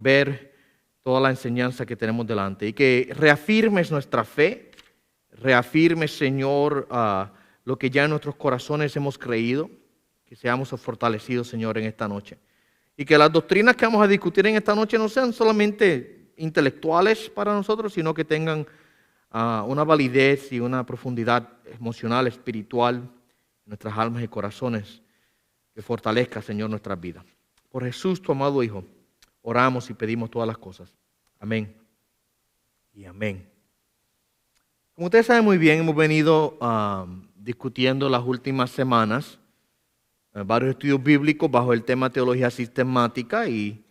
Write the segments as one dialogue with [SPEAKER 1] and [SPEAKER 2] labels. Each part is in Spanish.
[SPEAKER 1] ver toda la enseñanza que tenemos delante y que reafirmes nuestra fe, reafirmes, Señor, lo que ya en nuestros corazones hemos creído, que seamos fortalecidos, Señor, en esta noche. Y que las doctrinas que vamos a discutir en esta noche no sean solamente intelectuales para nosotros, sino que tengan una validez y una profundidad emocional, espiritual en nuestras almas y corazones, que fortalezca, Señor, nuestras vidas. Por Jesús, tu amado Hijo, oramos y pedimos todas las cosas. Amén y amén. Como ustedes saben muy bien, hemos venido discutiendo las últimas semanas varios estudios bíblicos bajo el tema teología sistemática y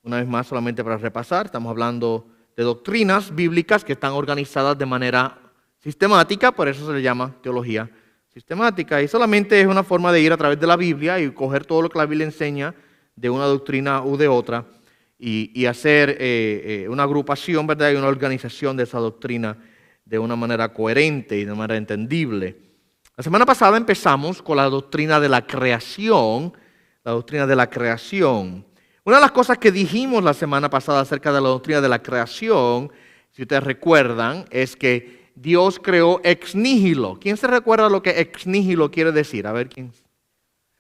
[SPEAKER 1] una vez más solamente para repasar, estamos hablando de doctrinas bíblicas que están organizadas de manera sistemática, por eso se le llama teología sistemática y solamente es una forma de ir a través de la Biblia y coger todo lo que la Biblia enseña de una doctrina u de otra y hacer una agrupación, ¿verdad? Y una organización de esa doctrina de una manera coherente y de manera entendible. La semana pasada empezamos con la doctrina de la creación, la doctrina de la creación. Una de las cosas que dijimos la semana pasada acerca de la doctrina de la creación, si ustedes recuerdan, es que Dios creó ex nihilo. ¿Quién se recuerda lo que ex nihilo quiere decir? A ver, ¿quién?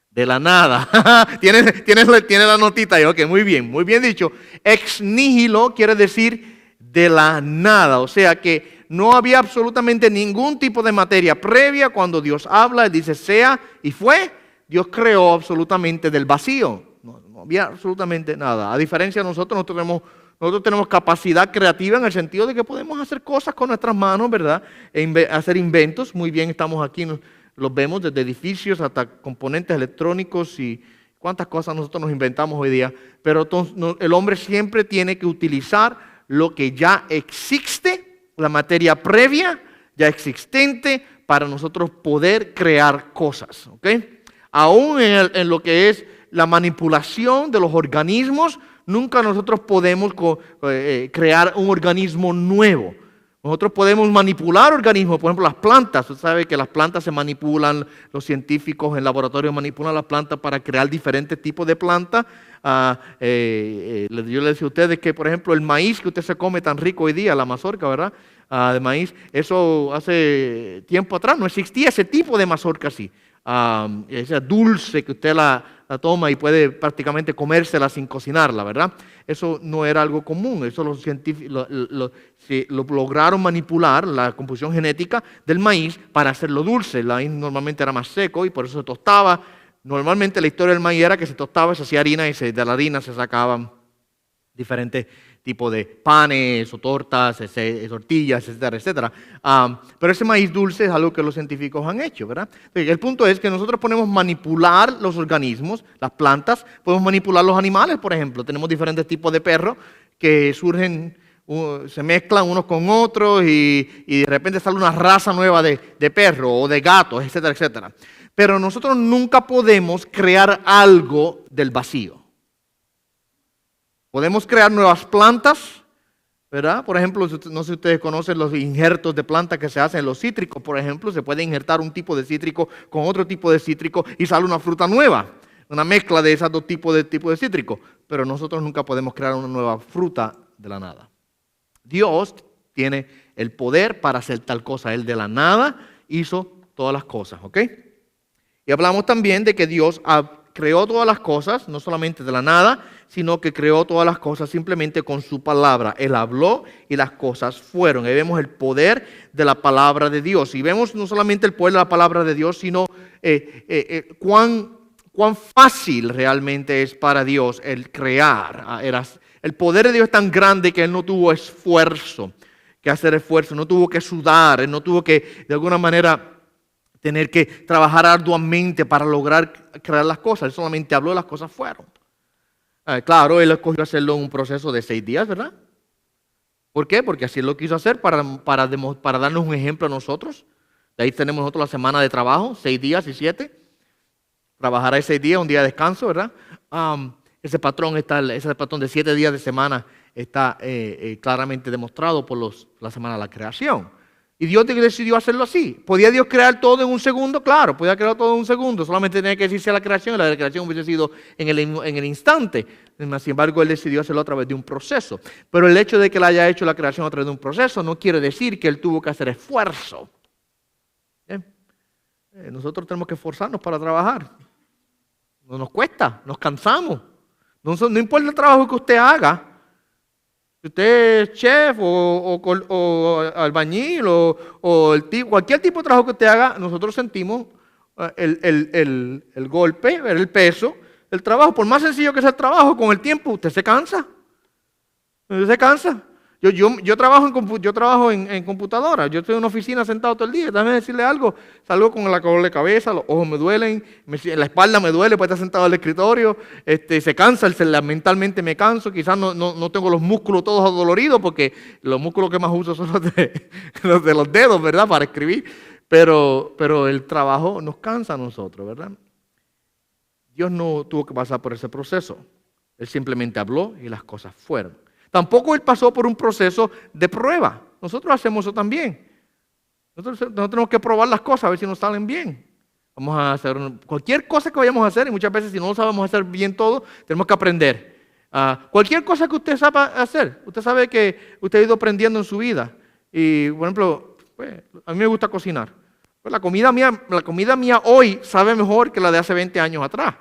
[SPEAKER 1] De la nada. ¿Tienes la notita ahí? Ok, muy bien dicho. Ex nihilo quiere decir de la nada, o sea que no había absolutamente ningún tipo de materia previa cuando Dios habla y dice sea y fue. Dios creó absolutamente del vacío. No había absolutamente nada. A diferencia de nosotros tenemos capacidad creativa en el sentido de que podemos hacer cosas con nuestras manos, ¿verdad? Hacer inventos. Muy bien, estamos aquí, los vemos desde edificios hasta componentes electrónicos y cuántas cosas nosotros nos inventamos hoy día. Pero el hombre siempre tiene que utilizar lo que ya existe, la materia previa ya existente, para nosotros poder crear cosas. ¿Okay? Aún en lo que es la manipulación de los organismos, nunca nosotros podemos crear un organismo nuevo. Nosotros podemos manipular organismos, por ejemplo las plantas. Usted sabe que las plantas se manipulan, los científicos en laboratorio manipulan las plantas para crear diferentes tipos de plantas. Yo le decía a ustedes que, por ejemplo, el maíz que usted se come tan rico hoy día, la mazorca, ¿verdad? De maíz, eso hace tiempo atrás no existía ese tipo de mazorca así. Esa dulce que usted la toma y puede prácticamente comérsela sin cocinarla, ¿verdad? Eso no era algo común, eso los científicos lo lograron manipular, la composición genética del maíz para hacerlo dulce. El maíz normalmente era más seco y por eso se tostaba. Normalmente la historia del maíz era que se tostaba, se hacía harina y de la harina se sacaban diferentes tipos de panes o tortas, tortillas, etcétera, etcétera. Pero ese maíz dulce es algo que los científicos han hecho, ¿verdad? El punto es que nosotros podemos manipular los organismos, las plantas, podemos manipular los animales, por ejemplo. Tenemos diferentes tipos de perros que surgen, se mezclan unos con otros y de repente sale una raza nueva de perro o de gatos, etcétera, etcétera. Pero nosotros nunca podemos crear algo del vacío. Podemos crear nuevas plantas, ¿verdad? Por ejemplo, no sé si ustedes conocen los injertos de planta que se hacen en los cítricos, por ejemplo. Se puede injertar un tipo de cítrico con otro tipo de cítrico y sale una fruta nueva. Una mezcla de esos dos tipos de cítrico. Pero nosotros nunca podemos crear una nueva fruta de la nada. Dios tiene el poder para hacer tal cosa. Él de la nada hizo todas las cosas, ¿ok? Y hablamos también de que Dios creó todas las cosas, no solamente de la nada, sino que creó todas las cosas simplemente con su palabra. Él habló y las cosas fueron. Ahí vemos el poder de la palabra de Dios. Y vemos no solamente el poder de la palabra de Dios, sino cuán fácil realmente es para Dios el crear. El poder de Dios es tan grande que Él no tuvo que hacer esfuerzo, no tuvo que sudar, Él no tuvo que de alguna manera tener que trabajar arduamente para lograr crear las cosas. Él solamente habló y las cosas fueron. Claro, Él escogió hacerlo en un proceso de 6 días, ¿verdad? ¿Por qué? Porque así Él lo quiso hacer para darnos un ejemplo a nosotros. De ahí tenemos nosotros la semana de trabajo, 6 días y 7. Trabajar ahí 6 días, un día de descanso, ¿verdad? Ese patrón de 7 días de semana está claramente demostrado por la semana de la creación. Y Dios decidió hacerlo así. ¿Podía Dios crear todo en un segundo? Claro, podía crear todo en un segundo. Solamente tenía que decirse la creación y la creación hubiese sido en el instante. Sin embargo, Él decidió hacerlo a través de un proceso. Pero el hecho de que Él haya hecho la creación a través de un proceso no quiere decir que Él tuvo que hacer esfuerzo. Nosotros tenemos que esforzarnos para trabajar. No nos cuesta, nos cansamos. No importa el trabajo que usted haga. Si usted es chef o albañil cualquier tipo de trabajo que usted haga, nosotros sentimos el golpe, el peso del trabajo. Por más sencillo que sea el trabajo, con el tiempo usted se cansa. Usted se cansa. Yo trabajo en computadora. Yo estoy en una oficina sentado todo el día. Déjame decirle algo. Salgo con la dolor de cabeza, los ojos me duelen, la espalda me duele para estar sentado al escritorio. Se cansa, mentalmente me canso. Quizás no tengo los músculos todos adoloridos porque los músculos que más uso son los de los dedos, ¿verdad? Para escribir. Pero el trabajo nos cansa a nosotros, ¿verdad? Dios no tuvo que pasar por ese proceso. Él simplemente habló y las cosas fueron. Tampoco Él pasó por un proceso de prueba. Nosotros hacemos eso también. Nosotros tenemos que probar las cosas a ver si nos salen bien. Vamos a hacer cualquier cosa que vayamos a hacer, y muchas veces si no lo sabemos hacer bien todo, tenemos que aprender. Cualquier cosa que usted sepa hacer, usted sabe que usted ha ido aprendiendo en su vida. Y, por ejemplo, pues, a mí me gusta cocinar. Pues la comida mía hoy sabe mejor que la de hace 20 años atrás.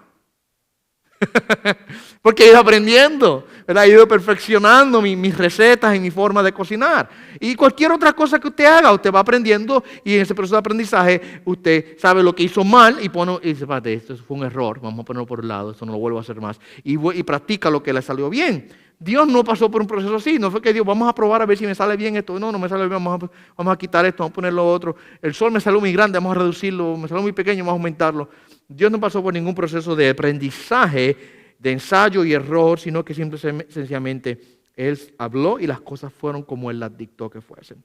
[SPEAKER 1] Porque he ido aprendiendo, ¿verdad? He ido perfeccionando mis recetas y mi forma de cocinar. Y cualquier otra cosa que usted haga, usted va aprendiendo y en ese proceso de aprendizaje usted sabe lo que hizo mal y dice, espérate, esto fue un error, vamos a ponerlo por un lado, esto no lo vuelvo a hacer más. Y practica lo que le salió bien. Dios no pasó por un proceso así, no fue que Dios, vamos a probar a ver si me sale bien esto. No me sale bien, vamos a quitar esto, vamos a poner lo otro. El sol me salió muy grande, vamos a reducirlo, me salió muy pequeño, vamos a aumentarlo. Dios no pasó por ningún proceso de aprendizaje, de ensayo y error, sino que sencillamente Él habló y las cosas fueron como Él las dictó que fuesen.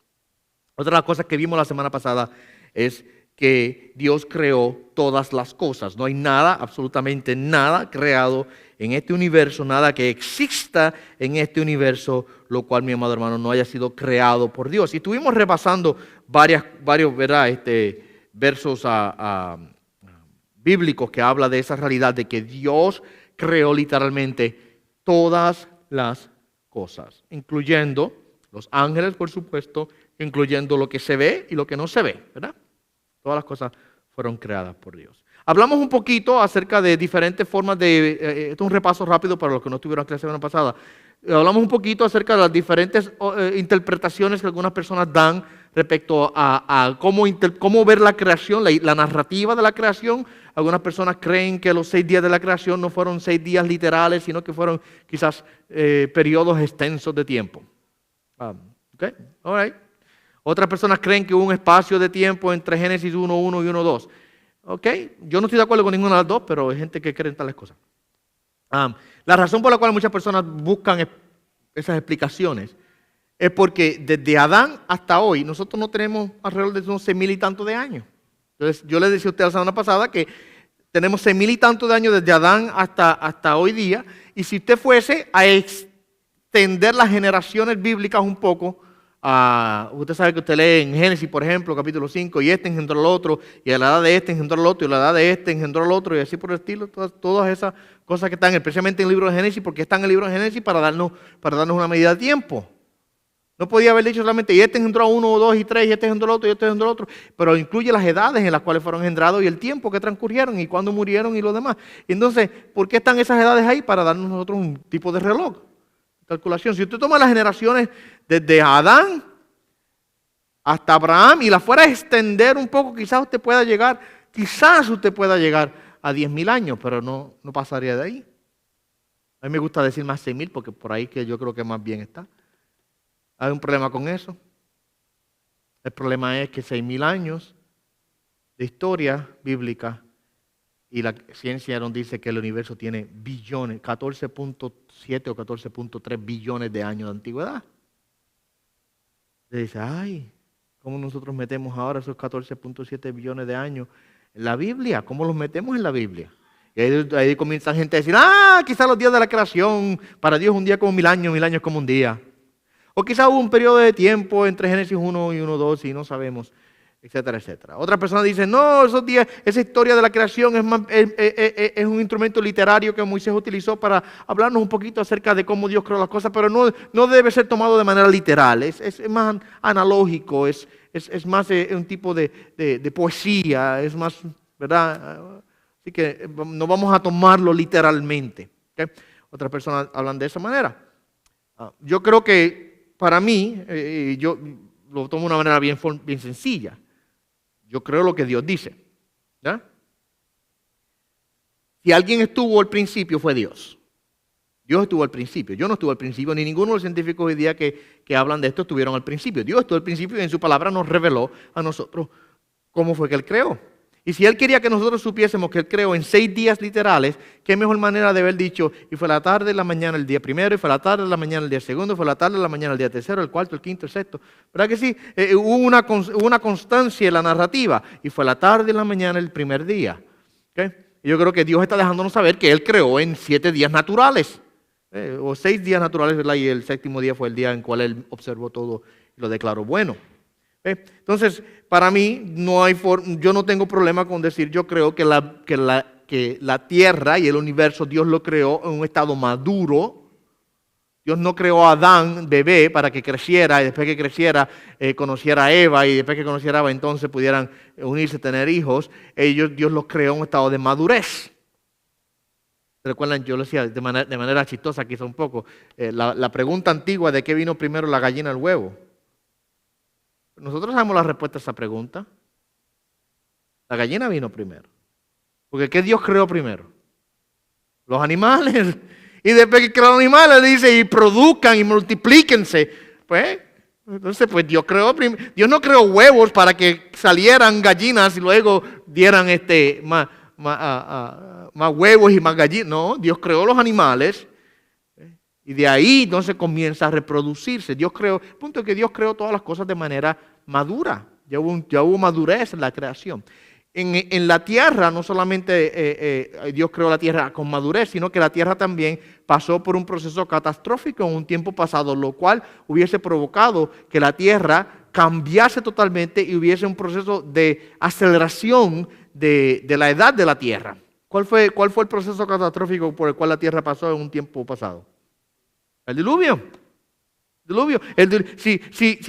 [SPEAKER 1] Otra de las cosas que vimos la semana pasada es que Dios creó todas las cosas. No hay nada, absolutamente nada creado en este universo, nada que exista en este universo, lo cual, mi amado hermano, no haya sido creado por Dios. Y estuvimos repasando varios, ¿verdad? Versos bíblicos que habla de esa realidad de que Dios creó literalmente todas las cosas, incluyendo los ángeles, por supuesto, incluyendo lo que se ve y lo que no se ve, ¿verdad? Todas las cosas fueron creadas por Dios. Hablamos un poquito acerca de diferentes formas esto es un repaso rápido para los que no estuvieron aquí la semana pasada. Hablamos un poquito acerca de las diferentes interpretaciones que algunas personas dan respecto a cómo ver la creación, la narrativa de la creación. Algunas personas creen que los 6 días de la creación no fueron 6 días literales, sino que fueron quizás periodos extensos de tiempo. Okay, all right. Otras personas creen que hubo un espacio de tiempo entre Génesis 1.1 y 1.2. Okay. Yo no estoy de acuerdo con ninguna de las dos, pero hay gente que cree en tales cosas. La razón por la cual muchas personas buscan esas explicaciones es porque desde Adán hasta hoy nosotros no tenemos alrededor de unos 6,000 y tantos de años. Entonces yo le decía a usted la semana pasada que tenemos 6,000 y tantos de años desde Adán hasta hoy día, y si usted fuese a extender las generaciones bíblicas un poco, usted sabe que usted lee en Génesis, por ejemplo, capítulo 5, y este engendró al otro, y a la edad de este engendró al otro, y a la edad de este engendró al otro, y así por el estilo, todas esas cosas que están especialmente en el libro de Génesis, porque están en el libro de Génesis para darnos una medida de tiempo. No podía haber dicho solamente, y este engendró a 1, 2 y 3, y este engendró al otro, y este engendró al otro, pero incluye las edades en las cuales fueron engendrados, y el tiempo que transcurrieron, y cuándo murieron, y lo demás. Y entonces, ¿por qué están esas edades ahí? Para darnos nosotros un tipo de reloj, calculación. Si usted toma las generaciones desde Adán hasta Abraham y la fuera a extender un poco, quizás usted pueda llegar a 10,000 años, pero no pasaría de ahí. A mí me gusta decir más 6,000 porque por ahí que yo creo que más bien está. ¿Hay un problema con eso? El problema es que 6,000 años de historia bíblica y la ciencia nos dice que el universo tiene billones, 14.7 o 14.3 billones de años de antigüedad. Se dice, ay, ¿cómo nosotros metemos ahora esos 14.7 billones de años en la Biblia? ¿Cómo los metemos en la Biblia? Y ahí comienza gente a decir, quizás los días de la creación, para Dios un día como 1,000 años como un día. O quizá hubo un periodo de tiempo entre Génesis 1 y 1:2 y no sabemos, etcétera, etcétera. Otra persona dice, no, esos días, esa historia de la creación es un instrumento literario que Moisés utilizó para hablarnos un poquito acerca de cómo Dios creó las cosas, pero no debe ser tomado de manera literal, es más analógico, es más un tipo de poesía, es más, ¿verdad? Así que no vamos a tomarlo literalmente. ¿Okay? Otras personas hablan de esa manera. Yo creo que para mí, yo lo tomo de una manera bien sencilla. Yo creo lo que Dios dice. ¿Ya? Si alguien estuvo al principio, fue Dios. Dios estuvo al principio. Yo no estuve al principio, ni ninguno de los científicos hoy día que hablan de esto estuvieron al principio. Dios estuvo al principio y en su palabra nos reveló a nosotros cómo fue que Él creó. Y si Él quería que nosotros supiésemos que Él creó en 6 días literales, qué mejor manera de haber dicho, y fue la tarde, la mañana, el día primero, y fue la tarde, la mañana, el día segundo, y fue la tarde, la mañana, el día tercero, el cuarto, el quinto, el sexto. ¿Verdad que sí? Hubo una constancia en la narrativa, y fue la tarde, la mañana, el primer día. ¿Okay? Y yo creo que Dios está dejándonos saber que Él creó en 7 días naturales, o 6 días naturales, ¿verdad? Y el séptimo día fue el día en el cual Él observó todo y lo declaró bueno. Entonces, para mí, yo no tengo problema con decir, yo creo que la tierra y el universo, Dios lo creó en un estado maduro. Dios no creó a Adán, bebé, para que creciera, y después que creciera, conociera a Eva, y después que conociera a Eva, entonces pudieran unirse, tener hijos. Dios los creó en un estado de madurez. ¿Se recuerdan? Yo lo decía de manera chistosa, quizá un poco, la pregunta antigua de qué vino primero, la gallina o el huevo. Nosotros sabemos la respuesta a esa pregunta. La gallina vino primero. Porque ¿qué Dios creó primero? Los animales. Y después que creó los animales, dice, y produzcan y multiplíquense. Pues, entonces, pues Dios no creó huevos para que salieran gallinas y luego dieran más huevos y más gallinas. No, Dios creó los animales. Y de ahí entonces comienza a reproducirse. El punto es que Dios creó todas las cosas de manera madura. Ya hubo madurez en la creación. En la tierra, no solamente Dios creó la tierra con madurez, sino que la tierra también pasó por un proceso catastrófico en un tiempo pasado, lo cual hubiese provocado que la tierra cambiase totalmente y hubiese un proceso de aceleración de la edad de la tierra. ¿Cuál fue el proceso catastrófico por el cual la tierra pasó en un tiempo pasado? El diluvio. Si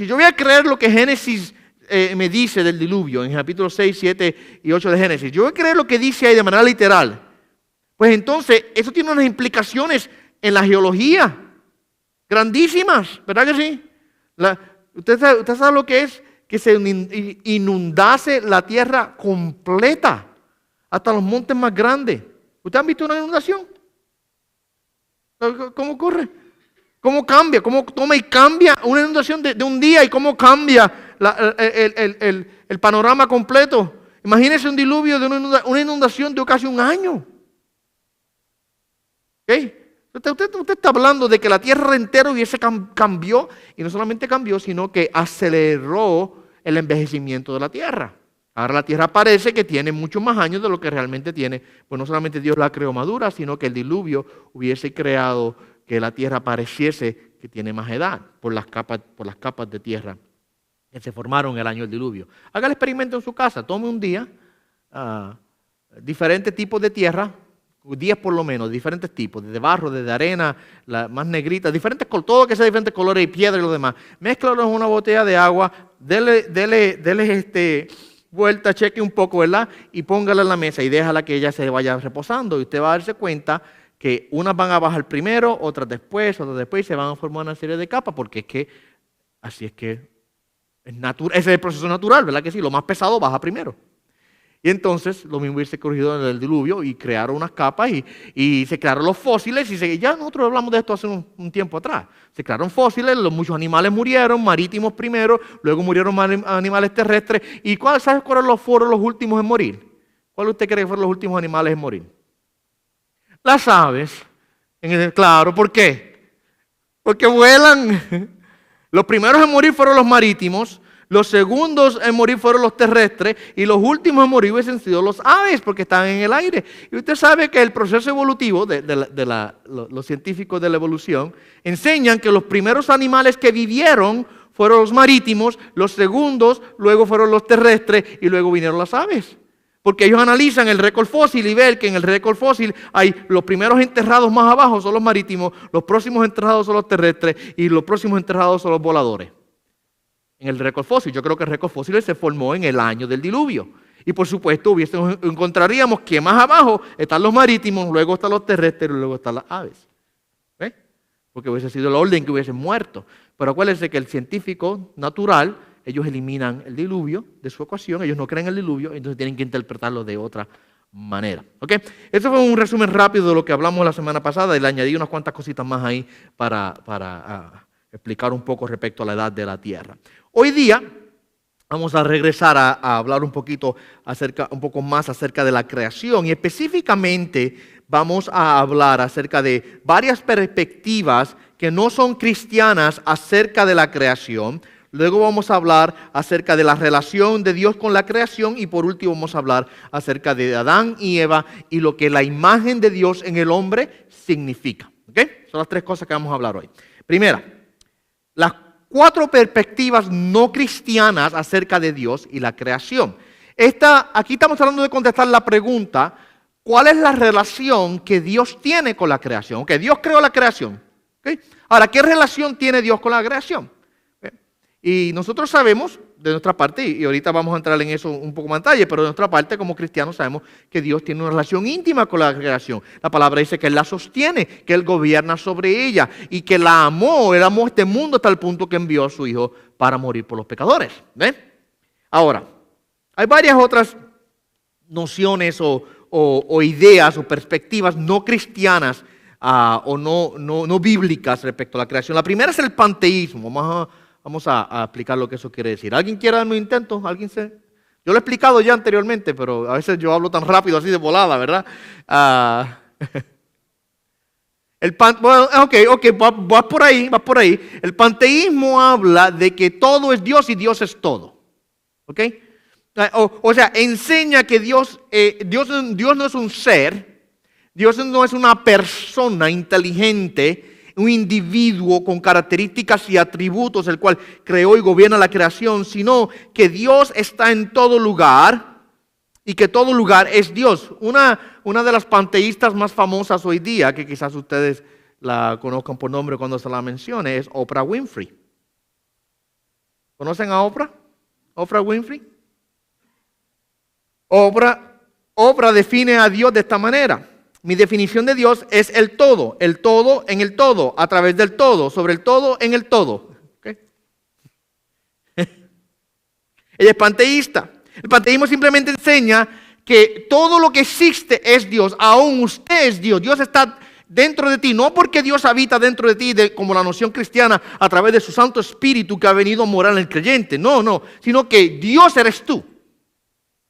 [SPEAKER 1] yo voy a creer lo que Génesis me dice del diluvio, en capítulo 6, 7 y 8 de Génesis, yo voy a creer lo que dice ahí de manera literal, pues entonces eso tiene unas implicaciones en la geología grandísimas, ¿verdad que sí? ¿Usted sabe lo que es que se inundase la tierra completa, hasta los montes más grandes? ¿Ustedes han visto una inundación? ¿Cómo ocurre? ¿Cómo cambia? ¿Cómo toma y cambia una inundación de un día y cómo cambia el panorama completo? Imagínese un diluvio de una inundación de casi un año. ¿Okay? Usted está hablando de que la tierra entera cambió, y no solamente cambió, sino que aceleró el envejecimiento de la tierra. Ahora la tierra parece que tiene muchos más años de lo que realmente tiene. Pues no solamente Dios la creó madura, sino que el diluvio hubiese creado que la tierra pareciese que tiene más edad por las capas de tierra que se formaron el año del diluvio. Haga el experimento en su casa, tome un día, diferentes tipos de tierra, 10 por lo menos, diferentes tipos, desde barro, desde arena, la más negrita, todo que sea diferentes colores y piedra y lo demás. Mézclalo en una botella de agua, dele vuelta, cheque un poco, ¿verdad? Y póngala en la mesa y déjala que ella se vaya reposando y usted va a darse cuenta que unas van a bajar primero, otras después, y se van a formar una serie de capas, porque es que así es que ese es el proceso natural, ¿verdad que sí? Lo más pesado baja primero. Y entonces lo mismo hubiese ocurrido en el diluvio y crearon unas capas y se crearon los fósiles ya nosotros hablamos de esto hace un tiempo atrás. Se crearon fósiles, muchos animales murieron, marítimos primero, luego murieron animales terrestres. ¿Y sabes cuáles fueron los últimos en morir? ¿Cuál usted cree que fueron los últimos animales en morir? Las aves. Claro, ¿por qué? Porque vuelan. Los primeros en morir fueron los marítimos, Los segundos en morir fueron los terrestres y los últimos en morir hubiesen sido los aves porque estaban en el aire. Y usted sabe que el proceso evolutivo los científicos de la evolución enseñan que los primeros animales que vivieron fueron los marítimos, los segundos luego fueron los terrestres y luego vinieron las aves. Porque ellos analizan el récord fósil y ven que en el récord fósil hay los primeros enterrados más abajo son los marítimos, los próximos enterrados son los terrestres y los próximos enterrados son los voladores. En el récord fósil, yo creo que el récord fósil se formó en el año del diluvio. Y por supuesto encontraríamos que más abajo están los marítimos, luego están los terrestres y luego están las aves. ¿Ves? Porque hubiese sido el orden que hubiesen muerto. Pero acuérdense que el científico natural, ellos eliminan el diluvio de su ecuación, ellos no creen en el diluvio, entonces tienen que interpretarlo de otra manera. ¿Ok? Eso fue un resumen rápido de lo que hablamos la semana pasada y le añadí unas cuantas cositas más ahí para explicar un poco respecto a la edad de la Tierra. Hoy día vamos a regresar a hablar un poco más acerca de la creación y específicamente vamos a hablar acerca de varias perspectivas que no son cristianas acerca de la creación. Luego vamos a hablar acerca de la relación de Dios con la creación y por último vamos a hablar acerca de Adán y Eva y lo que la imagen de Dios en el hombre significa. ¿Ok? Son las tres cosas que vamos a hablar hoy. Primera, las 4 perspectivas no cristianas acerca de Dios y la creación. Aquí estamos tratando de contestar la pregunta, ¿cuál es la relación que Dios tiene con la creación? Ok, Dios creó la creación. ¿Okay? Ahora, ¿qué relación tiene Dios con la creación? Y nosotros sabemos, de nuestra parte, y ahorita vamos a entrar en eso un poco más en detalle, pero de nuestra parte como cristianos sabemos que Dios tiene una relación íntima con la creación. La palabra dice que Él la sostiene, que Él gobierna sobre ella y que la amó, Él amó este mundo hasta el punto que envió a su Hijo para morir por los pecadores. ¿Ven? Ahora, hay varias otras nociones o ideas o perspectivas no cristianas o no bíblicas respecto a la creación. La primera es el panteísmo. Vamos a explicar lo que eso quiere decir. ¿Alguien quiere darme un intento? Yo lo he explicado ya anteriormente, pero a veces yo hablo tan rápido así de volada, ¿verdad? Vas por ahí. El panteísmo habla de que todo es Dios y Dios es todo. ¿Ok? O sea, enseña que Dios no es un ser, Dios no es una persona inteligente, un individuo con características y atributos, el cual creó y gobierna la creación, sino que Dios está en todo lugar y que todo lugar es Dios. Una de las panteístas más famosas hoy día, que quizás ustedes la conozcan por nombre cuando se la mencione, es Oprah Winfrey. ¿Conocen a Oprah? Oprah Winfrey. Oprah define a Dios de esta manera. Mi definición de Dios es el todo en el todo, a través del todo, sobre el todo, en el todo. ¿Okay? Ella es panteísta. El panteísmo simplemente enseña que todo lo que existe es Dios, aún usted es Dios. Dios está dentro de ti, no porque Dios habita dentro de ti como la noción cristiana a través de su Santo Espíritu que ha venido a morar en el creyente. No, sino que Dios eres tú.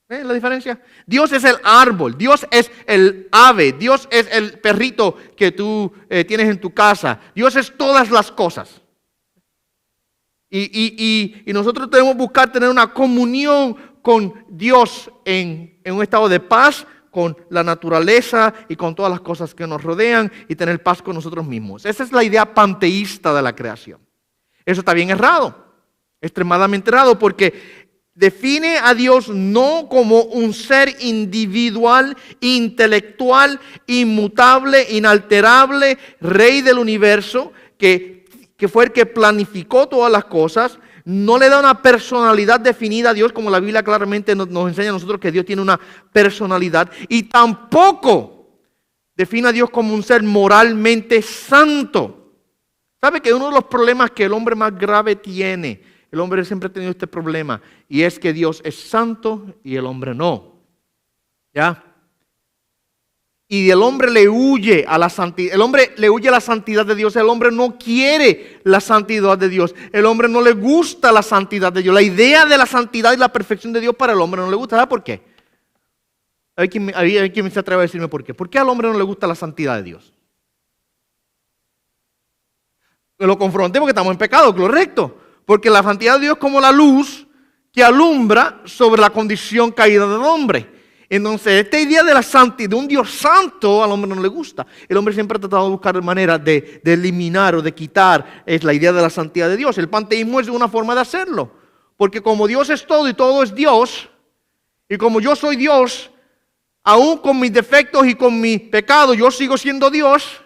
[SPEAKER 1] ¿Ven la diferencia? Dios es el árbol, Dios es el ave, Dios es el perrito que tú tienes en tu casa, Dios es todas las cosas. Y nosotros debemos buscar tener una comunión con Dios en un estado de paz, con la naturaleza y con todas las cosas que nos rodean y tener paz con nosotros mismos. Esa es la idea panteísta de la creación. Eso está bien errado, extremadamente errado, porque define a Dios no como un ser individual, intelectual, inmutable, inalterable, rey del universo, que fue el que planificó todas las cosas. No le da una personalidad definida a Dios, como la Biblia claramente nos enseña a nosotros que Dios tiene una personalidad. Y tampoco define a Dios como un ser moralmente santo. ¿Sabe que uno de los problemas que el hombre más grave tiene? El hombre siempre ha tenido este problema y es que Dios es santo y el hombre no. ¿Ya? Y el hombre le huye a la santidad. El hombre le huye a la santidad de Dios. El hombre no quiere la santidad de Dios. El hombre no le gusta la santidad de Dios. La idea de la santidad y la perfección de Dios para el hombre no le gusta. ¿Sabe por qué? Hay quien se atreve a decirme por qué. ¿Por qué al hombre no le gusta la santidad de Dios? Lo confronté porque estamos en pecado, correcto. Porque la santidad de Dios es como la luz que alumbra sobre la condición caída del hombre. Entonces, esta idea de la santidad, de un Dios santo, al hombre no le gusta. El hombre siempre ha tratado de buscar maneras de eliminar o de quitar es la idea de la santidad de Dios. El panteísmo es una forma de hacerlo. Porque como Dios es todo y todo es Dios, y como yo soy Dios, aún con mis defectos y con mis pecados, yo sigo siendo Dios.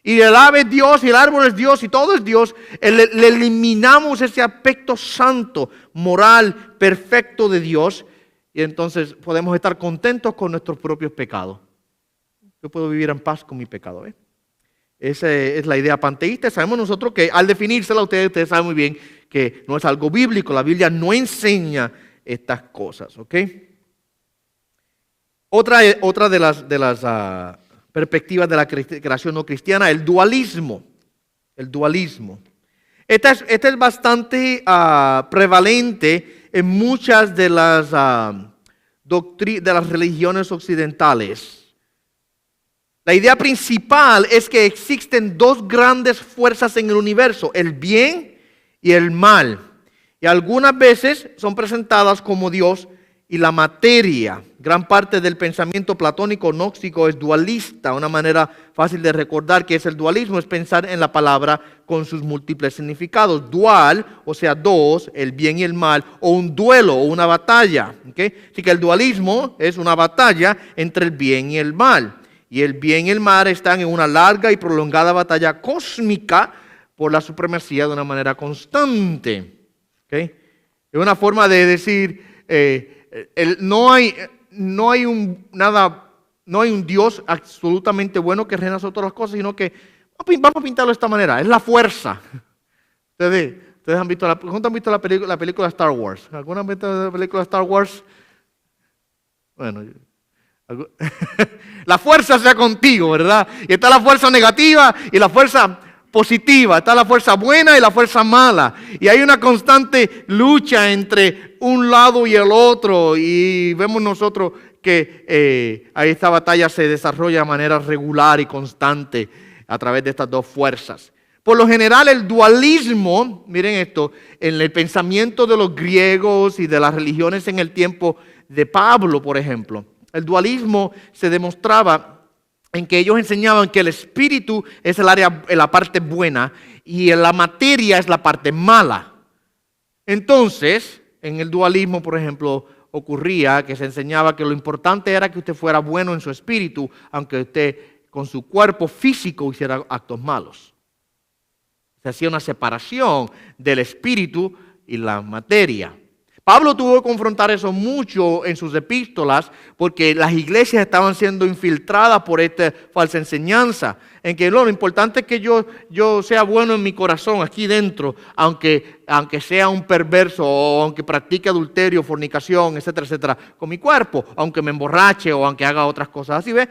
[SPEAKER 1] Y el ave es Dios, y el árbol es Dios, y todo es Dios. Le eliminamos ese aspecto santo, moral, perfecto de Dios. Y entonces podemos estar contentos con nuestros propios pecados. Yo puedo vivir en paz con mi pecado. Esa es la idea panteísta. Sabemos nosotros que al definírsela, ustedes saben muy bien que no es algo bíblico. La Biblia no enseña estas cosas. ¿Ok? Otra de las perspectivas de la creación no cristiana, el dualismo. El dualismo. Esta es bastante prevalente en muchas de las religiones occidentales. La idea principal es que existen dos grandes fuerzas en el universo, el bien y el mal. Y algunas veces son presentadas como Dios y la materia. Gran parte del pensamiento platónico gnóstico es dualista. Una manera fácil de recordar que es el dualismo es pensar en la palabra con sus múltiples significados. Dual, o sea, dos, el bien y el mal, o un duelo o una batalla. ¿Okay? Así que el dualismo es una batalla entre el bien y el mal. Y el bien y el mal están en una larga y prolongada batalla cósmica por la supremacía de una manera constante. ¿Okay? Es una forma de decir, no hay un Dios absolutamente bueno que reina sobre todas las cosas, sino que vamos a pintarlo de esta manera. Es la fuerza. Ustedes han visto la película de Star Wars. ¿Alguna vez han visto la película de Star Wars? Bueno, la fuerza sea contigo, ¿verdad? Y está la fuerza negativa y la fuerza positiva. Está la fuerza buena y la fuerza mala. Y hay una constante lucha entre un lado y el otro. Y vemos nosotros que esta batalla se desarrolla de manera regular y constante a través de estas dos fuerzas. Por lo general, el dualismo, miren esto, en el pensamiento de los griegos y de las religiones en el tiempo de Pablo, por ejemplo, el dualismo se demostraba en que ellos enseñaban que el espíritu es la parte buena y la materia es la parte mala. Entonces, en el dualismo, por ejemplo, ocurría que se enseñaba que lo importante era que usted fuera bueno en su espíritu, aunque usted con su cuerpo físico hiciera actos malos. Se hacía una separación del espíritu y la materia. Pablo tuvo que confrontar eso mucho en sus epístolas porque las iglesias estaban siendo infiltradas por esta falsa enseñanza. En que lo importante es que yo sea bueno en mi corazón, aquí dentro, aunque sea un perverso o aunque practique adulterio, fornicación, etcétera, etcétera, con mi cuerpo, aunque me emborrache o aunque haga otras cosas. Así ve,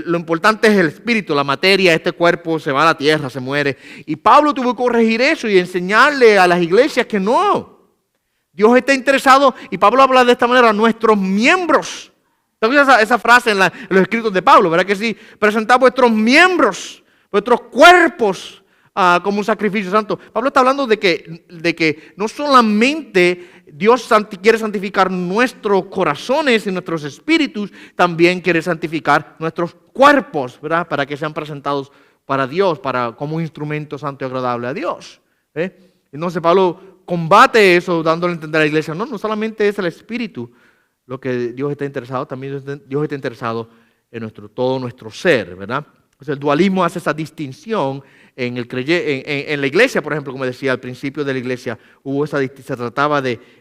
[SPEAKER 1] lo importante es el espíritu, la materia, este cuerpo se va a la tierra, se muere. Y Pablo tuvo que corregir eso y enseñarle a las iglesias que no. Dios está interesado, y Pablo habla de esta manera, nuestros miembros. ¿Sabes esa frase en los escritos de Pablo? ¿Verdad que sí? Presentad vuestros miembros, vuestros cuerpos como un sacrificio santo. Pablo está hablando de que no solamente Dios quiere santificar nuestros corazones y nuestros espíritus, también quiere santificar nuestros cuerpos, ¿verdad? Para que sean presentados para Dios, como un instrumento santo y agradable a Dios. Entonces Pablo combate eso dándole a entender a la iglesia. No solamente es el espíritu lo que Dios está interesado, también Dios está interesado en todo nuestro ser, ¿verdad? Entonces el dualismo hace esa distinción en la iglesia, por ejemplo, como decía al principio de la iglesia,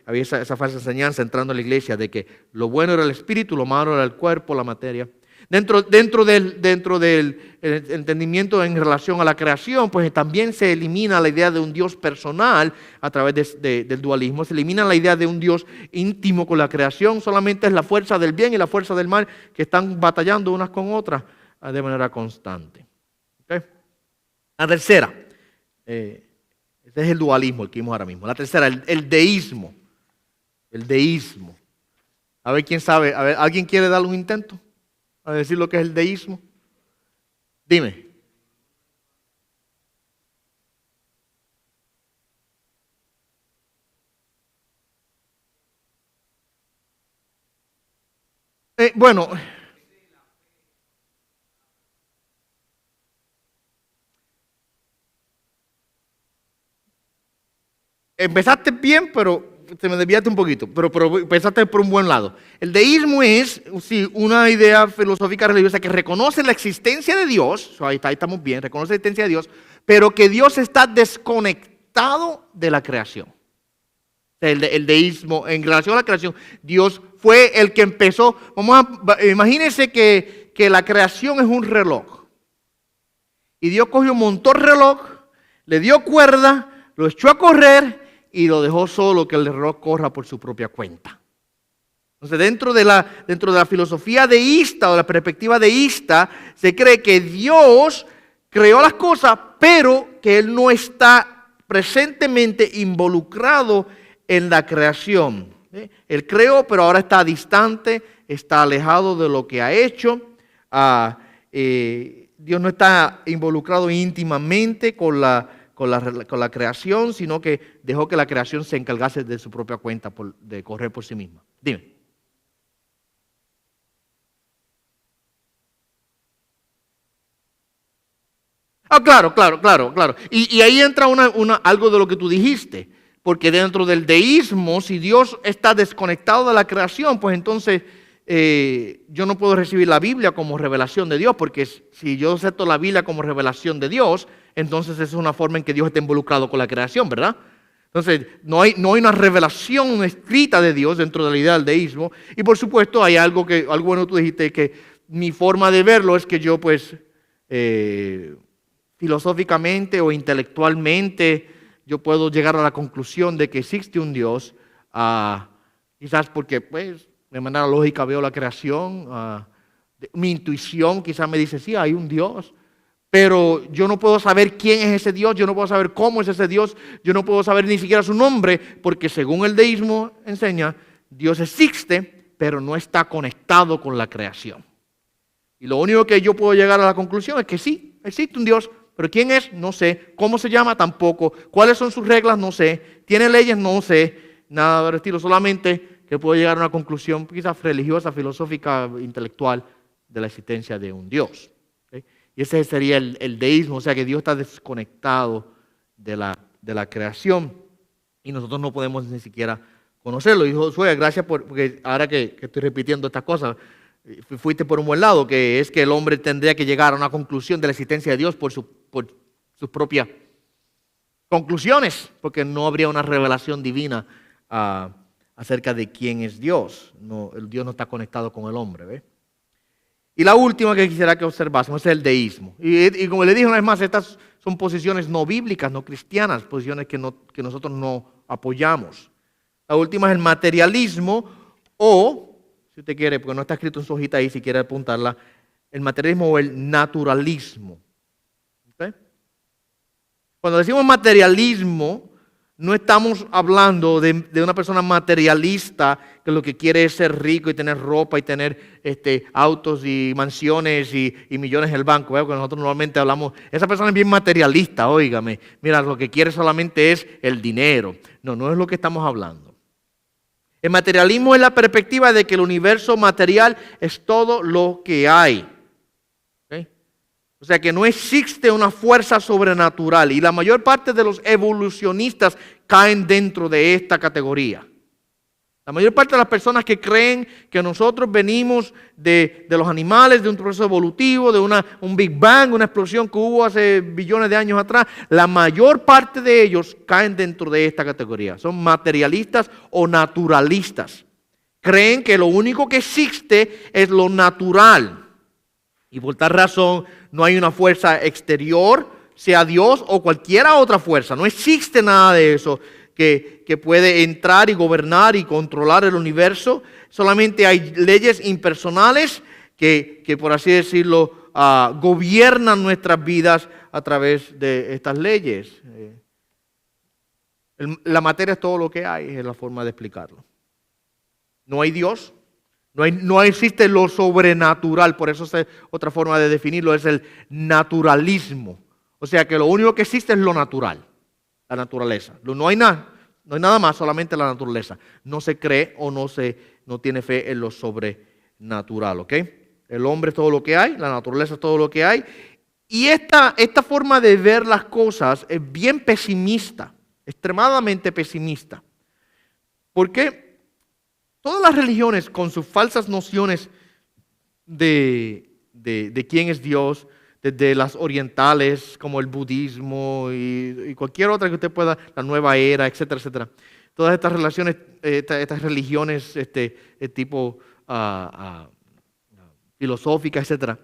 [SPEAKER 1] había esa falsa enseñanza entrando en la iglesia de que lo bueno era el espíritu, lo malo era el cuerpo, la materia. Dentro del entendimiento en relación a la creación, pues también se elimina la idea de un Dios personal a través del dualismo. Se elimina la idea de un Dios íntimo con la creación. Solamente es la fuerza del bien y la fuerza del mal que están batallando unas con otras de manera constante. ¿Okay? La tercera, ese es el dualismo, el que vimos ahora mismo. La tercera, el deísmo. El deísmo. A ver quién sabe. A ver, ¿alguien quiere darle un intento a decir lo que es el deísmo? Dime. Bueno, empezaste bien, pero te me desviaste un poquito, pero empezaste por un buen lado. El deísmo es sí, una idea filosófica religiosa que reconoce la existencia de Dios, ahí estamos bien, reconoce la existencia de Dios, pero que Dios está desconectado de la creación. El deísmo en relación a la creación, Dios fue el que empezó. Imagínense que la creación es un reloj. Y Dios cogió, montó el reloj, le dio cuerda, lo echó a correr y lo dejó solo que el reloj corra por su propia cuenta. Entonces, dentro de la filosofía deísta o la perspectiva deísta, se cree que Dios creó las cosas, pero que Él no está presentemente involucrado en la creación. Él creó, pero ahora está distante, está alejado de lo que ha hecho. Dios no está involucrado íntimamente con la creación, sino que dejó que la creación se encargase de su propia cuenta, de correr por sí misma. Dime. Claro. Y ahí entra algo de lo que tú dijiste. Porque dentro del deísmo, si Dios está desconectado de la creación, pues entonces yo no puedo recibir la Biblia como revelación de Dios, porque si yo acepto la Biblia como revelación de Dios, entonces esa es una forma en que Dios está involucrado con la creación, ¿verdad? Entonces, no hay una revelación escrita de Dios dentro de la idea del deísmo. Y por supuesto, hay algo bueno tú dijiste, que mi forma de verlo es que yo, pues, filosóficamente o intelectualmente, yo puedo llegar a la conclusión de que existe un Dios, quizás porque, pues, de manera lógica veo la creación, mi intuición quizás me dice, sí, hay un Dios, pero yo no puedo saber quién es ese Dios, yo no puedo saber cómo es ese Dios, yo no puedo saber ni siquiera su nombre, porque según el deísmo enseña, Dios existe, pero no está conectado con la creación. Y lo único que yo puedo llegar a la conclusión es que sí, existe un Dios, pero ¿quién es? No sé. ¿Cómo se llama? Tampoco. ¿Cuáles son sus reglas? No sé. ¿Tiene leyes? No sé. Nada del estilo. Solamente que puedo llegar a una conclusión quizás religiosa, filosófica, intelectual de la existencia de un Dios. ¿Okay? Y ese sería el deísmo, o sea que Dios está desconectado de la creación y nosotros no podemos ni siquiera conocerlo. Y Josué, gracias porque ahora que estoy repitiendo estas cosas, fuiste por un buen lado, que es que el hombre tendría que llegar a una conclusión de la existencia de Dios por sus propias conclusiones, porque no habría una revelación divina acerca de quién es Dios. No, el Dios no está conectado con el hombre, ¿ves? Y la última que quisiera que observásemos es el deísmo. Y como le dije una vez más, estas son posiciones no bíblicas, no cristianas, posiciones que nosotros no apoyamos. La última es el materialismo o, si usted quiere, porque no está escrito en su hojita ahí, si quiere apuntarla, el materialismo o el naturalismo. ¿Okay? Cuando decimos materialismo, no estamos hablando de una persona materialista que lo que quiere es ser rico y tener ropa y tener autos y mansiones y millones en el banco. Porque nosotros normalmente hablamos, esa persona es bien materialista, óigame. Mira, lo que quiere solamente es el dinero. No es lo que estamos hablando. El materialismo es la perspectiva de que el universo material es todo lo que hay. ¿Okay? O sea que no existe una fuerza sobrenatural y la mayor parte de los evolucionistas caen dentro de esta categoría. La mayor parte de las personas que creen que nosotros venimos de los animales, de un proceso evolutivo, de un Big Bang, una explosión que hubo hace billones de años atrás, la mayor parte de ellos caen dentro de esta categoría. Son materialistas o naturalistas. Creen que lo único que existe es lo natural. Y por tal razón no hay una fuerza exterior, sea Dios o cualquier otra fuerza. No existe nada de eso que puede entrar y gobernar y controlar el universo. Solamente hay leyes impersonales que por así decirlo, gobiernan nuestras vidas a través de estas leyes. La materia es todo lo que hay, es la forma de explicarlo. No hay Dios. No existe lo sobrenatural, por eso es otra forma de definirlo, es el naturalismo. O sea que lo único que existe es lo natural, la naturaleza. No hay nada más, solamente la naturaleza. No se cree o no tiene fe en lo natural, ¿ok? El hombre es todo lo que hay, la naturaleza es todo lo que hay. Y esta forma de ver las cosas es bien pesimista, extremadamente pesimista. Porque todas las religiones con sus falsas nociones de quién es Dios, desde las orientales como el budismo y cualquier otra que usted pueda, la nueva era, etcétera, etcétera. Todas estas relaciones, estas religiones tipo filosóficas, etcétera,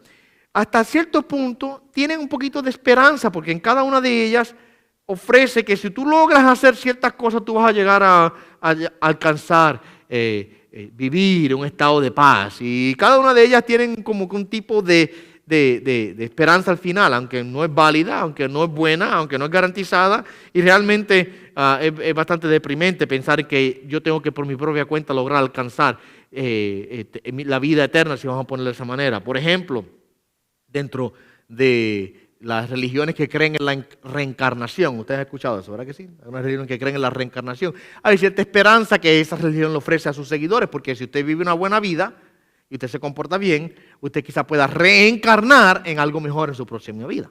[SPEAKER 1] hasta cierto punto tienen un poquito de esperanza, porque en cada una de ellas ofrece que si tú logras hacer ciertas cosas, tú vas a llegar a alcanzar, vivir un estado de paz. Y cada una de ellas tienen como que un tipo de esperanza al final, aunque no es válida, aunque no es buena, aunque no es garantizada. Y realmente es bastante deprimente pensar que yo tengo que por mi propia cuenta lograr alcanzar la vida eterna, si vamos a ponerlo de esa manera. Por ejemplo, dentro de las religiones que creen en la reencarnación, ustedes han escuchado eso, ¿verdad que sí? Hay una religión que creen en la reencarnación. Hay cierta esperanza que esa religión le ofrece a sus seguidores, porque si usted vive una buena vida y usted se comporta bien, usted quizá pueda reencarnar en algo mejor en su próxima vida.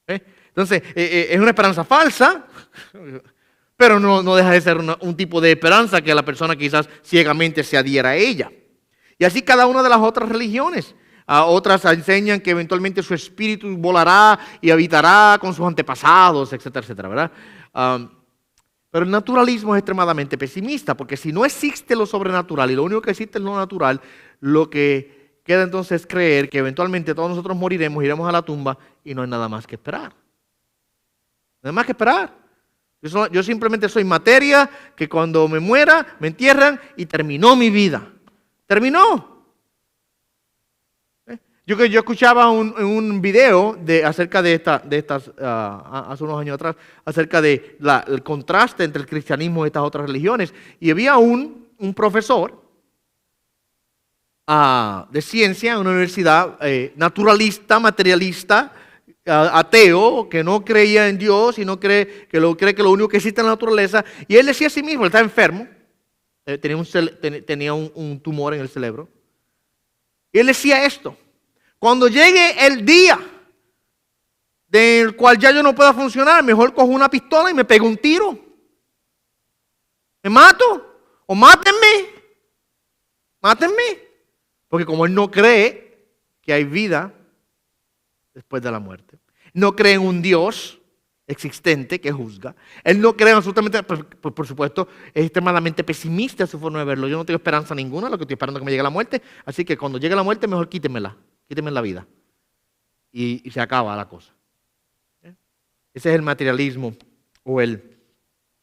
[SPEAKER 1] Entonces, es una esperanza falsa, pero no deja de ser un tipo de esperanza que la persona quizás ciegamente se adhiera a ella. Y así cada una de las otras religiones. Otras enseñan que eventualmente su espíritu volará y habitará con sus antepasados, etcétera, etcétera, ¿verdad? Pero el naturalismo es extremadamente pesimista, porque si no existe lo sobrenatural y lo único que existe es lo natural, lo que queda entonces es creer que eventualmente todos nosotros moriremos, iremos a la tumba y no hay nada más que esperar. No hay más que esperar. Yo simplemente soy materia que cuando me muera me entierran y terminó mi vida. Terminó. Yo escuchaba un video acerca de estas, hace unos años atrás, acerca del contraste entre el cristianismo y estas otras religiones. Y había un profesor de ciencia en una universidad, naturalista, materialista, ateo, que no creía en Dios y cree que lo único que existe en la naturaleza. Y él decía a sí mismo, él estaba enfermo, tenía un tumor en el cerebro. Y él decía esto: cuando llegue el día del cual ya yo no pueda funcionar, mejor cojo una pistola y me pego un tiro. ¿Me mato? ¿O mátenme? Mátenme. Porque como él no cree que hay vida después de la muerte, no cree en un Dios existente que juzga, él no cree absolutamente, por supuesto, es extremadamente pesimista su forma de verlo. Yo no tengo esperanza ninguna, lo que estoy esperando es que me llegue la muerte, así que cuando llegue la muerte mejor quítenmela. Quíteme la vida. Y se acaba la cosa. Ese es el materialismo o el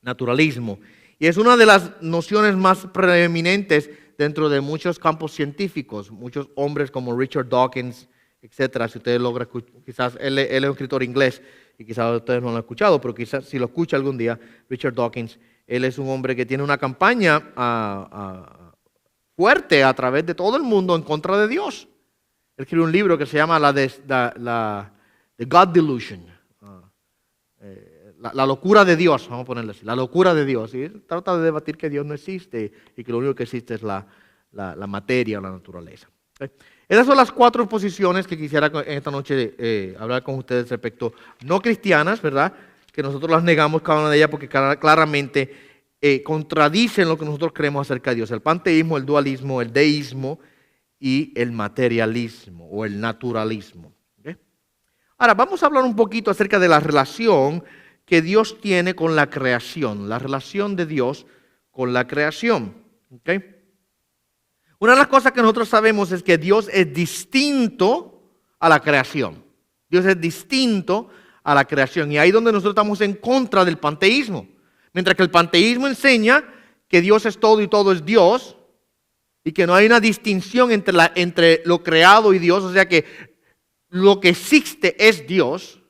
[SPEAKER 1] naturalismo. Y es una de las nociones más preeminentes dentro de muchos campos científicos. Muchos hombres como Richard Dawkins, etcétera. Si ustedes logran escuchar, quizás él es un escritor inglés y quizás ustedes no lo han escuchado, pero quizás si lo escucha algún día, Richard Dawkins, él es un hombre que tiene una campaña fuerte a través de todo el mundo en contra de Dios. Él escribió un libro que se llama The God Delusion, la locura de Dios, vamos a ponerle así, la locura de Dios. Y él trata de debatir que Dios no existe y que lo único que existe es la materia o la naturaleza. Esas son las 4 posiciones que quisiera en esta noche hablar con ustedes respecto, no cristianas, ¿verdad? Que nosotros las negamos cada una de ellas porque claramente contradicen lo que nosotros creemos acerca de Dios. El panteísmo, el dualismo, el deísmo y el materialismo o el naturalismo. ¿Okay? Ahora, vamos a hablar un poquito acerca de la relación que Dios tiene con la creación, la relación de Dios con la creación. ¿Okay? Una de las cosas que nosotros sabemos es que Dios es distinto a la creación. Dios es distinto a la creación. Y ahí es donde nosotros estamos en contra del panteísmo. Mientras que el panteísmo enseña que Dios es todo y todo es Dios, y que no hay una distinción entre lo creado y Dios, o sea que lo que existe es Dios.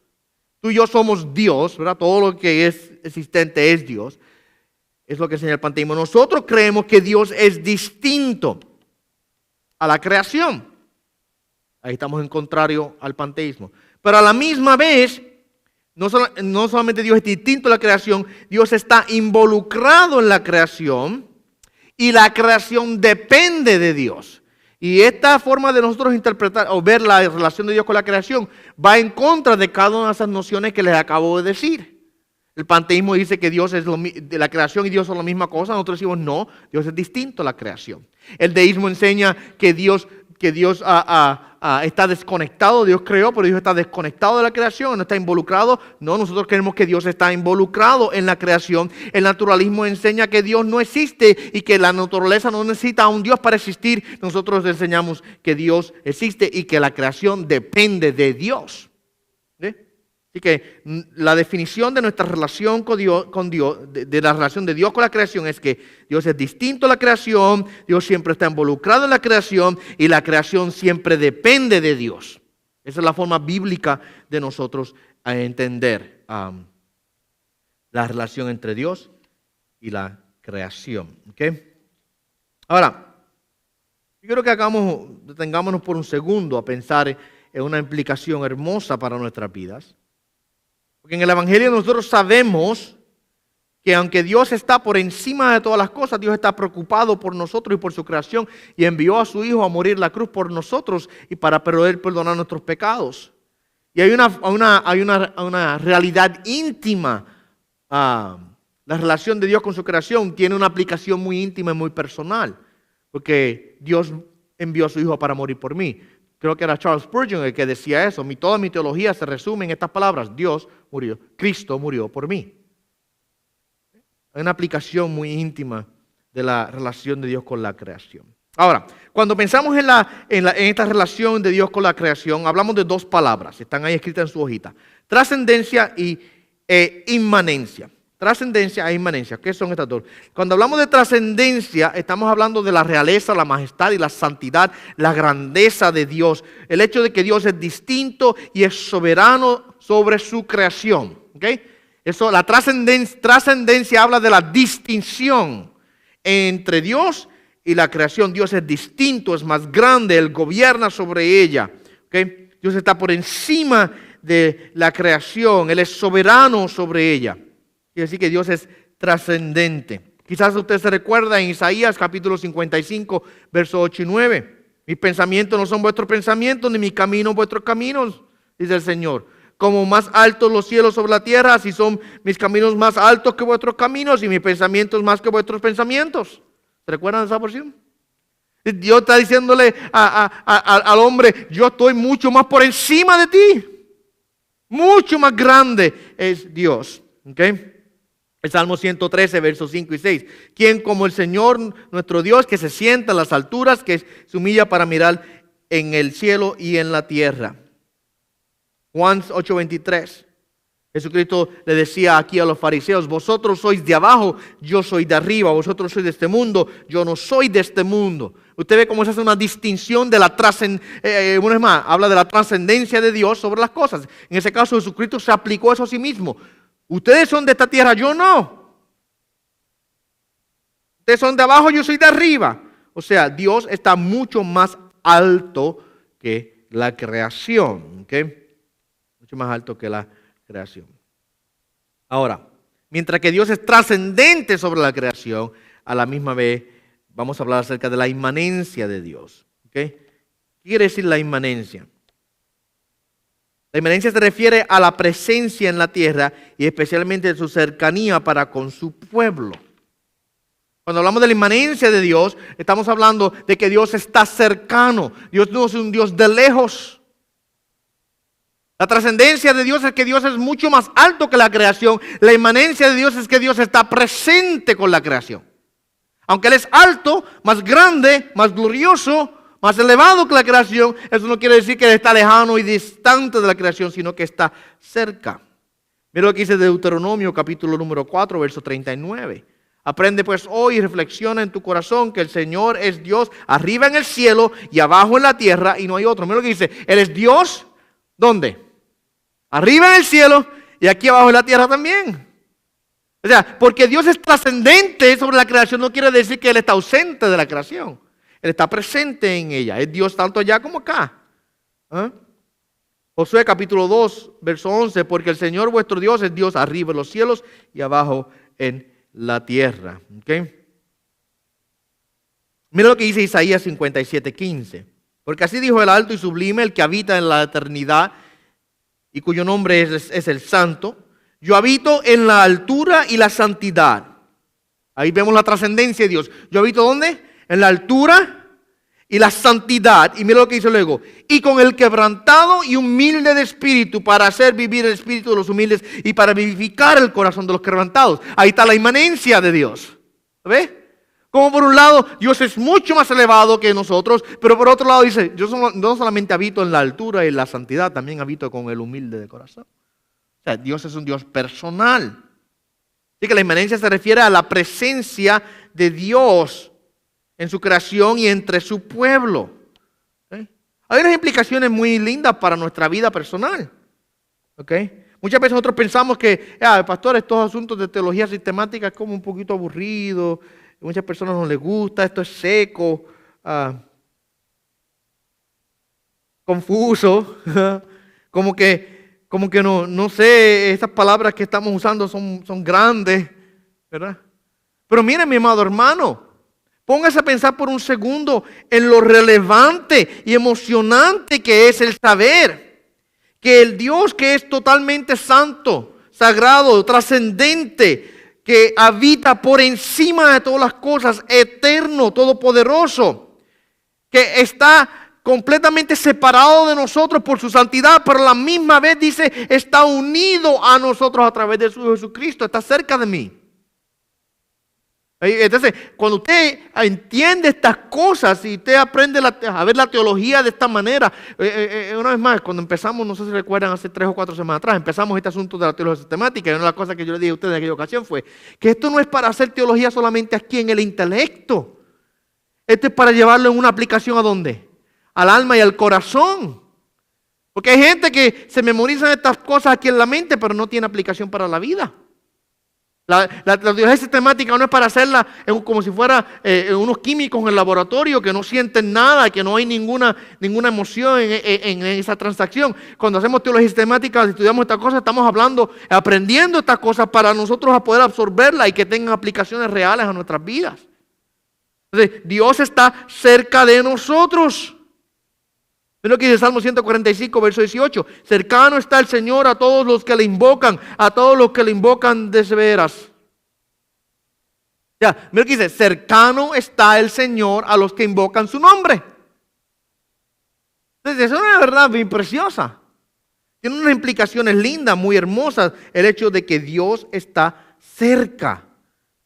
[SPEAKER 1] Tú y yo somos Dios, ¿verdad? Todo lo que es existente es Dios. Es lo que enseña el panteísmo. Nosotros creemos que Dios es distinto a la creación. Ahí estamos en contrario al panteísmo. Pero a la misma vez, no solamente Dios es distinto a la creación, Dios está involucrado en la creación. Y la creación depende de Dios. Y esta forma de nosotros interpretar o ver la relación de Dios con la creación va en contra de cada una de esas nociones que les acabo de decir. El panteísmo dice que Dios es de la creación y Dios son la misma cosa. Nosotros decimos no, Dios es distinto a la creación. El deísmo enseña que Dios está desconectado. Dios creó, pero Dios está desconectado de la creación, no está involucrado. No, nosotros creemos que Dios está involucrado en la creación. El naturalismo enseña que Dios no existe y que la naturaleza no necesita a un Dios para existir. Nosotros enseñamos que Dios existe y que la creación depende de Dios. Así que la definición de nuestra relación con Dios, de la relación de Dios con la creación es que Dios es distinto a la creación, Dios siempre está involucrado en la creación y la creación siempre depende de Dios. Esa es la forma bíblica de nosotros entender la relación entre Dios y la creación. ¿Okay? Ahora, yo quiero que detengámonos por un segundo a pensar en una implicación hermosa para nuestras vidas. Porque en el Evangelio nosotros sabemos que aunque Dios está por encima de todas las cosas, Dios está preocupado por nosotros y por su creación y envió a su Hijo a morir en la cruz por nosotros y para poder perdonar nuestros pecados. Y hay una realidad íntima. La relación de Dios con su creación tiene una aplicación muy íntima y muy personal. Porque Dios envió a su Hijo para morir por mí. Creo que era Charles Spurgeon el que decía eso. Toda mi teología se resume en estas palabras. Dios murió, Cristo murió por mí. Hay una aplicación muy íntima de la relación de Dios con la creación. Ahora, cuando pensamos en esta relación de Dios con la creación, hablamos de dos palabras. Están ahí escritas en su hojita. Trascendencia e inmanencia. Trascendencia e inmanencia. ¿Qué son estas dos? Cuando hablamos de trascendencia, estamos hablando de la realeza, la majestad y la santidad, la grandeza de Dios. El hecho de que Dios es distinto y es soberano sobre su creación. ¿Okay? Eso, la trascendencia habla de la distinción entre Dios y la creación. Dios es distinto, es más grande, Él gobierna sobre ella. ¿Okay? Dios está por encima de la creación, Él es soberano sobre ella. Quiere decir que Dios es trascendente. Quizás usted se recuerda en Isaías capítulo 55, versos 8 y 9. Mis pensamientos no son vuestros pensamientos, ni mis caminos vuestros caminos, dice el Señor. Como más altos los cielos sobre la tierra, así son mis caminos más altos que vuestros caminos y mis pensamientos más que vuestros pensamientos. ¿Se recuerdan de esa porción? Dios está diciéndole al hombre, yo estoy mucho más por encima de ti. Mucho más grande es Dios. ¿Okay? El Salmo 113, versos 5 y 6. ¿Quién como el Señor nuestro Dios que se sienta en las alturas, que se humilla para mirar en el cielo y en la tierra? Juan 8:23. Jesucristo le decía aquí a los fariseos, vosotros sois de abajo, yo soy de arriba, vosotros sois de este mundo, yo no soy de este mundo. Usted ve cómo se hace una distinción de la trascendencia, habla de la trascendencia de Dios sobre las cosas. En ese caso Jesucristo se aplicó eso a sí mismo. Ustedes son de esta tierra, yo no. Ustedes son de abajo, yo soy de arriba. O sea, Dios está mucho más alto que la creación. ¿Okay? Mucho más alto que la creación. Ahora, mientras que Dios es trascendente sobre la creación, a la misma vez vamos a hablar acerca de la inmanencia de Dios. ¿Okay? ¿Qué quiere decir la inmanencia? La inmanencia se refiere a la presencia en la tierra y especialmente de su cercanía para con su pueblo. Cuando hablamos de la inmanencia de Dios, estamos hablando de que Dios está cercano. Dios no es un Dios de lejos. La trascendencia de Dios es que Dios es mucho más alto que la creación. La inmanencia de Dios es que Dios está presente con la creación. Aunque Él es alto, más grande, más glorioso, más elevado que la creación, eso no quiere decir que Él está lejano y distante de la creación, sino que está cerca. Mira lo que dice Deuteronomio capítulo número 4, verso 39. Aprende pues hoy y reflexiona en tu corazón que el Señor es Dios arriba en el cielo y abajo en la tierra y no hay otro. Mira lo que dice, Él es Dios, ¿dónde? Arriba en el cielo y aquí abajo en la tierra también. O sea, porque Dios es trascendente sobre la creación no quiere decir que Él está ausente de la creación. Él está presente en ella. Es Dios tanto allá como acá. ¿Ah? Josué capítulo 2, verso 11. Porque el Señor vuestro Dios es Dios arriba en los cielos y abajo en la tierra. ¿Okay? Mira lo que dice Isaías 57:15. Porque así dijo el alto y sublime, el que habita en la eternidad y cuyo nombre es el Santo. Yo habito en la altura y la santidad. Ahí vemos la trascendencia de Dios. Yo habito ¿dónde? En la altura y la santidad. Y mira lo que dice luego. Y con el quebrantado y humilde de espíritu, para hacer vivir el espíritu de los humildes y para vivificar el corazón de los quebrantados. Ahí está la inmanencia de Dios. ¿Ves? Como por un lado Dios es mucho más elevado que nosotros, pero por otro lado dice, yo no solamente habito en la altura y en la santidad, también habito con el humilde de corazón. O sea, Dios es un Dios personal. Así que la inmanencia se refiere a la presencia de Dios en su creación y entre su pueblo. ¿Okay? Hay unas implicaciones muy lindas para nuestra vida personal. ¿Okay? Muchas veces nosotros pensamos que, pastor, estos asuntos de teología sistemática es como un poquito aburrido. A muchas personas no les gusta, esto es seco, confuso, como que no sé, estas palabras que estamos usando son grandes, ¿verdad? Pero mire, mi amado hermano, póngase a pensar por un segundo en lo relevante y emocionante que es el saber que el Dios que es totalmente santo, sagrado, trascendente, que habita por encima de todas las cosas, eterno, todopoderoso, que está completamente separado de nosotros por su santidad, pero a la misma vez dice, está unido a nosotros a través de su Jesucristo, está cerca de mí. Entonces, cuando usted entiende estas cosas y usted aprende a ver la teología de esta manera, una vez más, cuando empezamos, no sé si recuerdan, hace 3 o 4 semanas atrás, empezamos este asunto de la teología sistemática, y una de las cosas que yo le dije a ustedes en aquella ocasión fue que esto no es para hacer teología solamente aquí en el intelecto, esto es para llevarlo en una aplicación ¿a dónde? Al alma y al corazón. Porque hay gente que se memoriza estas cosas aquí en la mente, pero no tiene aplicación para la vida. La teología sistemática no es para hacerla como si fuera unos químicos en el laboratorio que no sienten nada, que no hay ninguna emoción en esa transacción. Cuando hacemos teología sistemática, estudiamos estas cosas, estamos aprendiendo estas cosas para nosotros a poder absorberlas y que tengan aplicaciones reales a nuestras vidas. Entonces, Dios está cerca de nosotros. Es lo que dice Salmo 145, verso 18. Cercano está el Señor a todos los que le invocan, a todos los que le invocan de veras. Ya, mira lo que dice, cercano está el Señor a los que invocan su nombre. Entonces, es una verdad muy preciosa. Tiene unas implicaciones lindas, muy hermosas, el hecho de que Dios está cerca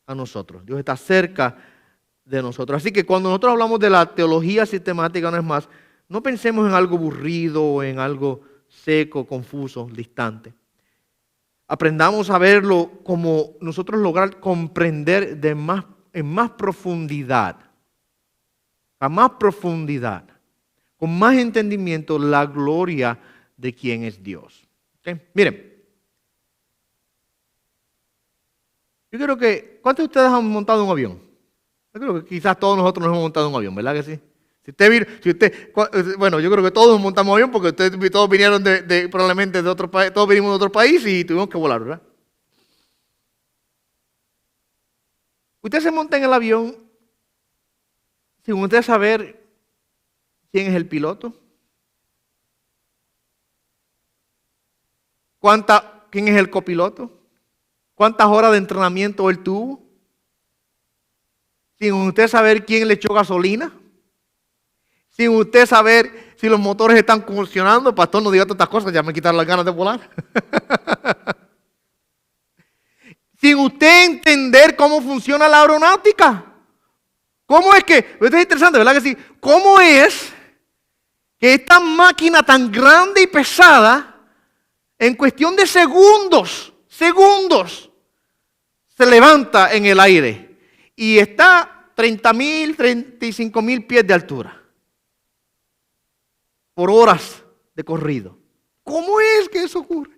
[SPEAKER 1] a nosotros. Dios está cerca de nosotros. Así que cuando nosotros hablamos de la teología sistemática, una vez más, no pensemos en algo aburrido, en algo seco, confuso, distante. Aprendamos a verlo como nosotros lograr comprender en más profundidad, a más profundidad, con más entendimiento la gloria de quién es Dios. ¿Okay? Miren, yo creo que, ¿cuántos de ustedes han montado un avión? Yo creo que quizás todos nosotros nos hemos montado un avión, ¿verdad que sí? Bueno, yo creo que todos montamos avión porque todos vinieron probablemente de otro país, todos vinimos de otro país y tuvimos que volar, ¿verdad? Usted se monta en el avión sin usted saber quién es el piloto, quién es el copiloto, cuántas horas de entrenamiento él tuvo, sin usted saber quién le echó gasolina. Sin usted saber si los motores están funcionando, pastor, no diga todas estas cosas, ya me quitaron las ganas de volar. Sin usted entender cómo funciona la aeronáutica. ¿Cómo es que, esto es interesante, ¿verdad que sí? ¿Cómo es que esta máquina tan grande y pesada, en cuestión de segundos, se levanta en el aire y está 30,000, 35,000 pies de altura? Por horas de corrido. ¿Cómo es que eso ocurre?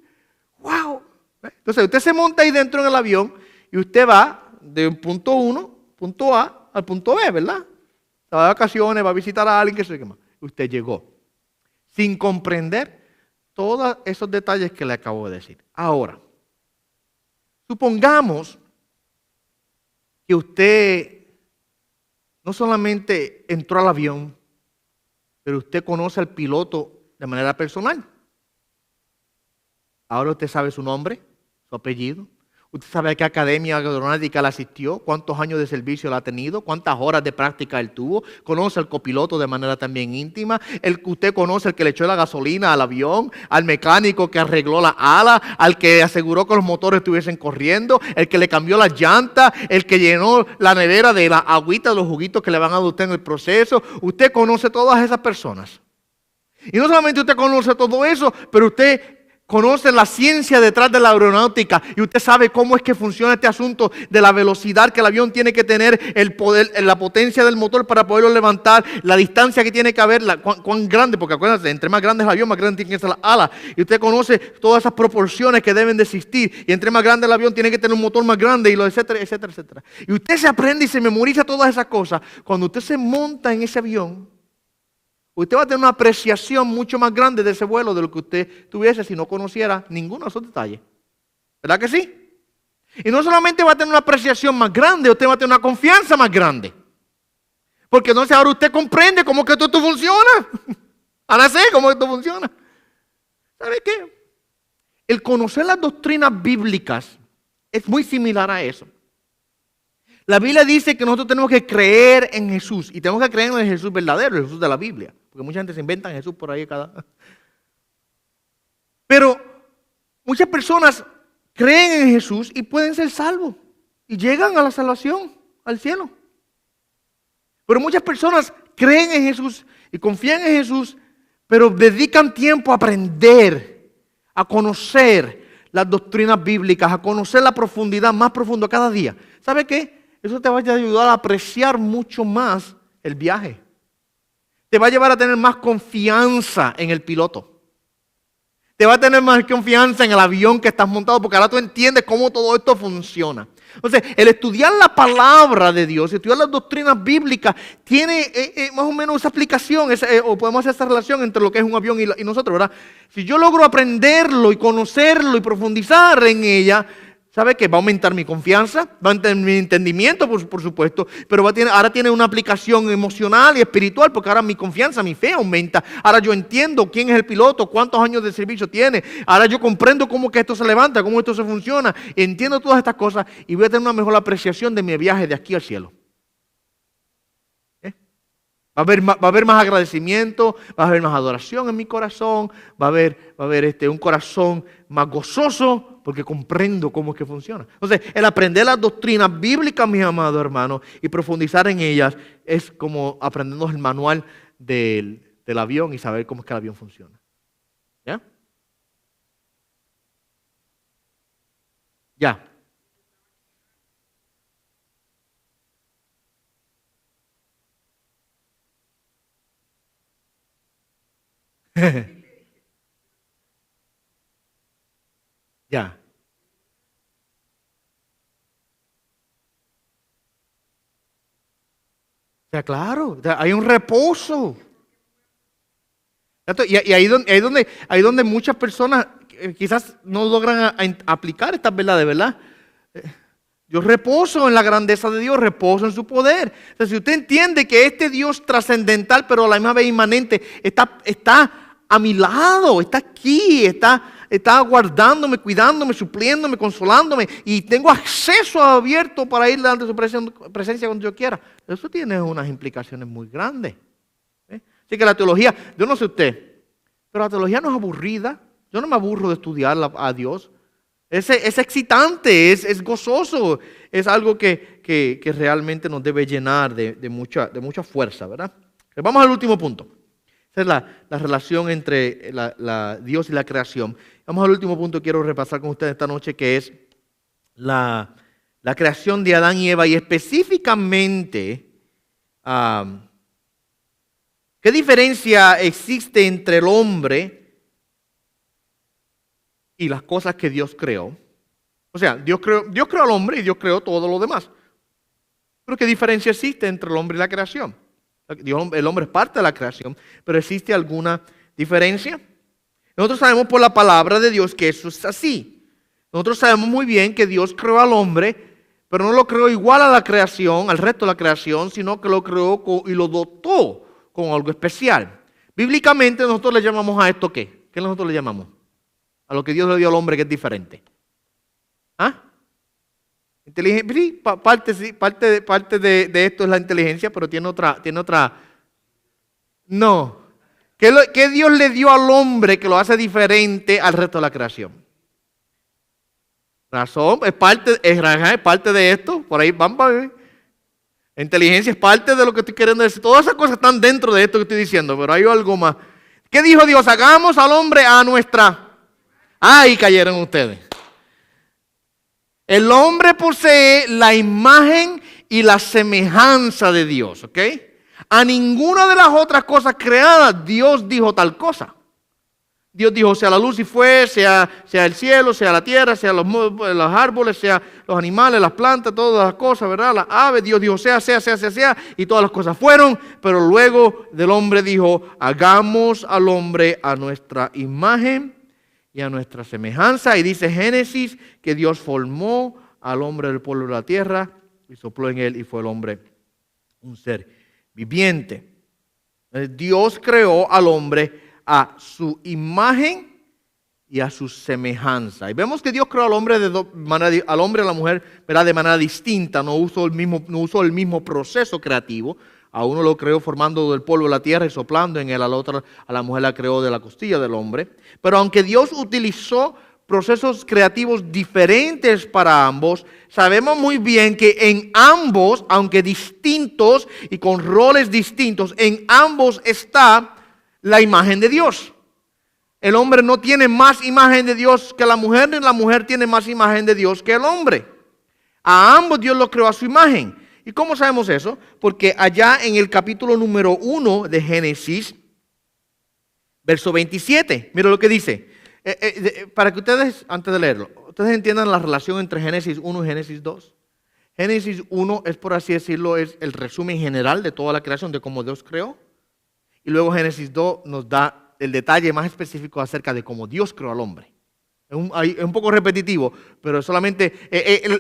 [SPEAKER 1] ¡Wow! Entonces usted se monta ahí dentro en el avión y usted va de un punto 1, punto A, al punto B, ¿verdad? Se va de vacaciones, va a visitar a alguien, que sé qué más. Usted llegó sin comprender todos esos detalles que le acabo de decir. Ahora, supongamos que usted no solamente entró al avión, pero usted conoce al piloto de manera personal. Ahora usted sabe su nombre, su apellido. Usted sabe a qué academia aeronáutica él asistió, cuántos años de servicio él ha tenido, cuántas horas de práctica él tuvo. Conoce al copiloto de manera también íntima. El que usted conoce, el que le echó la gasolina al avión, al mecánico que arregló la ala, al que aseguró que los motores estuviesen corriendo, el que le cambió las llantas, el que llenó la nevera de la agüita, de los juguitos que le van a dar a usted en el proceso. Usted conoce todas esas personas. Y no solamente usted conoce todo eso, pero usted conoce la ciencia detrás de la aeronáutica y usted sabe cómo es que funciona este asunto de la velocidad que el avión tiene que tener, el poder, la potencia del motor para poderlo levantar, la distancia que tiene que haber, cuán grande, porque acuérdense, entre más grande es el avión, más grande tiene que ser la ala. Y usted conoce todas esas proporciones que deben de existir. Y entre más grande el avión, tiene que tener un motor más grande, y lo etcétera, etcétera, etcétera. Y usted se aprende y se memoriza todas esas cosas. Cuando usted se monta en ese avión, usted va a tener una apreciación mucho más grande de ese vuelo de lo que usted tuviese si no conociera ninguno de esos detalles. ¿Verdad que sí? Y no solamente va a tener una apreciación más grande, usted va a tener una confianza más grande. Porque entonces ahora usted comprende cómo que todo esto funciona. Ahora sé cómo esto funciona. ¿Sabe qué? El conocer las doctrinas bíblicas es muy similar a eso. La Biblia dice que nosotros tenemos que creer en Jesús. Y tenemos que creer en el Jesús verdadero, el Jesús de la Biblia. Porque mucha gente se inventa en Jesús por ahí cada... Pero muchas personas creen en Jesús y pueden ser salvos. Y llegan a la salvación, al cielo. Pero muchas personas creen en Jesús y confían en Jesús, pero dedican tiempo a aprender, a conocer las doctrinas bíblicas, a conocer la profundidad, más profunda cada día. ¿Sabe qué? Eso te va a ayudar a apreciar mucho más el viaje. Te va a llevar a tener más confianza en el piloto. Te va a tener más confianza en el avión que estás montado, porque ahora tú entiendes cómo todo esto funciona. Entonces, el estudiar la palabra de Dios, estudiar las doctrinas bíblicas, tiene más o menos esa aplicación, o podemos hacer esa relación entre lo que es un avión y nosotros, ¿verdad? Si yo logro aprenderlo y conocerlo y profundizar en ella, ¿sabe qué? Va a aumentar mi confianza, va a aumentar mi entendimiento, por supuesto, pero ahora tiene una aplicación emocional y espiritual, porque ahora mi confianza, mi fe aumenta. Ahora yo entiendo quién es el piloto, cuántos años de servicio tiene. Ahora yo comprendo cómo que esto se levanta, cómo esto se funciona. Entiendo todas estas cosas y voy a tener una mejor apreciación de mi viaje de aquí al cielo. Va a haber más agradecimiento, va a haber más adoración en mi corazón, va a haber un corazón más gozoso porque comprendo cómo es que funciona. Entonces, el aprender las doctrinas bíblicas, mis amados hermanos, y profundizar en ellas es como aprendernos el manual del avión y saber cómo es que el avión funciona. ¿Ya? Ya. Ya. O sea, claro, o sea, hay un reposo. Y ahí donde muchas personas quizás no logran aplicar estas verdades, ¿verdad? Yo reposo en la grandeza de Dios, reposo en su poder. Entonces, si usted entiende que este Dios trascendental, pero a la misma vez inmanente, está a mi lado, está aquí, está guardándome, cuidándome, supliéndome, consolándome, y tengo acceso abierto para ir delante de su presencia cuando yo quiera. Eso tiene unas implicaciones muy grandes. Así que la teología, yo no sé usted, pero la teología no es aburrida. Yo no me aburro de estudiar a Dios. Es excitante, es gozoso, es algo que realmente nos debe llenar de mucha fuerza, ¿verdad? Vamos al último punto. Esa es la relación entre Dios y la creación. Vamos al último punto que quiero repasar con ustedes esta noche, que es la creación de Adán y Eva, y específicamente, ¿qué diferencia existe entre el hombre y las cosas que Dios creó? O sea, Dios creó al hombre y Dios creó todo lo demás. Pero ¿qué diferencia existe entre el hombre y la creación? El hombre es parte de la creación, pero ¿existe alguna diferencia? Nosotros sabemos por la palabra de Dios que eso es así. Nosotros sabemos muy bien que Dios creó al hombre, pero no lo creó igual a la creación, al resto de la creación, sino que lo creó y lo dotó con algo especial. Bíblicamente nosotros le llamamos a esto ¿qué? ¿Qué nosotros le llamamos? A lo que Dios le dio al hombre que es diferente. ¿Ah? Inteligencia, sí, parte de esto es la inteligencia, pero tiene otra. No. ¿Qué Dios le dio al hombre que lo hace diferente al resto de la creación? Razón, es parte de esto. Por ahí vamos. Inteligencia es parte de lo que estoy queriendo decir. Todas esas cosas están dentro de esto que estoy diciendo, pero hay algo más. ¿Qué dijo Dios? Hagamos al hombre a nuestra. Ahí cayeron ustedes. El hombre posee la imagen y la semejanza de Dios, ¿ok? A ninguna de las otras cosas creadas Dios dijo tal cosa. Dios dijo, sea la luz y fue, sea el cielo, sea la tierra, sea los árboles, sea los animales, las plantas, todas las cosas, ¿verdad? Las aves, Dios dijo, sea, y todas las cosas fueron. Pero luego del hombre dijo, hagamos al hombre a nuestra imagen y a nuestra semejanza. Y dice Génesis que Dios formó al hombre del polvo de la tierra y sopló en él y fue el hombre un ser viviente. Dios creó al hombre a su imagen y a su semejanza. Y vemos que Dios creó al hombre al hombre y a la mujer, ¿verdad?, de manera distinta. No usó el mismo proceso creativo. A uno lo creó formando del polvo de la tierra y soplando en él, a la otra, a la mujer la creó de la costilla del hombre. Pero aunque Dios utilizó procesos creativos diferentes para ambos, sabemos muy bien que en ambos, aunque distintos y con roles distintos, en ambos está la imagen de Dios. El hombre no tiene más imagen de Dios que la mujer, ni la mujer tiene más imagen de Dios que el hombre. A ambos Dios los creó a su imagen. ¿Y cómo sabemos eso? Porque allá en el capítulo número 1 de Génesis, verso 27, mira lo que dice. Para que ustedes, antes de leerlo, ustedes entiendan la relación entre Génesis 1 y Génesis 2. Génesis 1 es, por así decirlo, es el resumen general de toda la creación, de cómo Dios creó. Y luego Génesis 2 nos da el detalle más específico acerca de cómo Dios creó al hombre. Es un poco repetitivo, pero solamente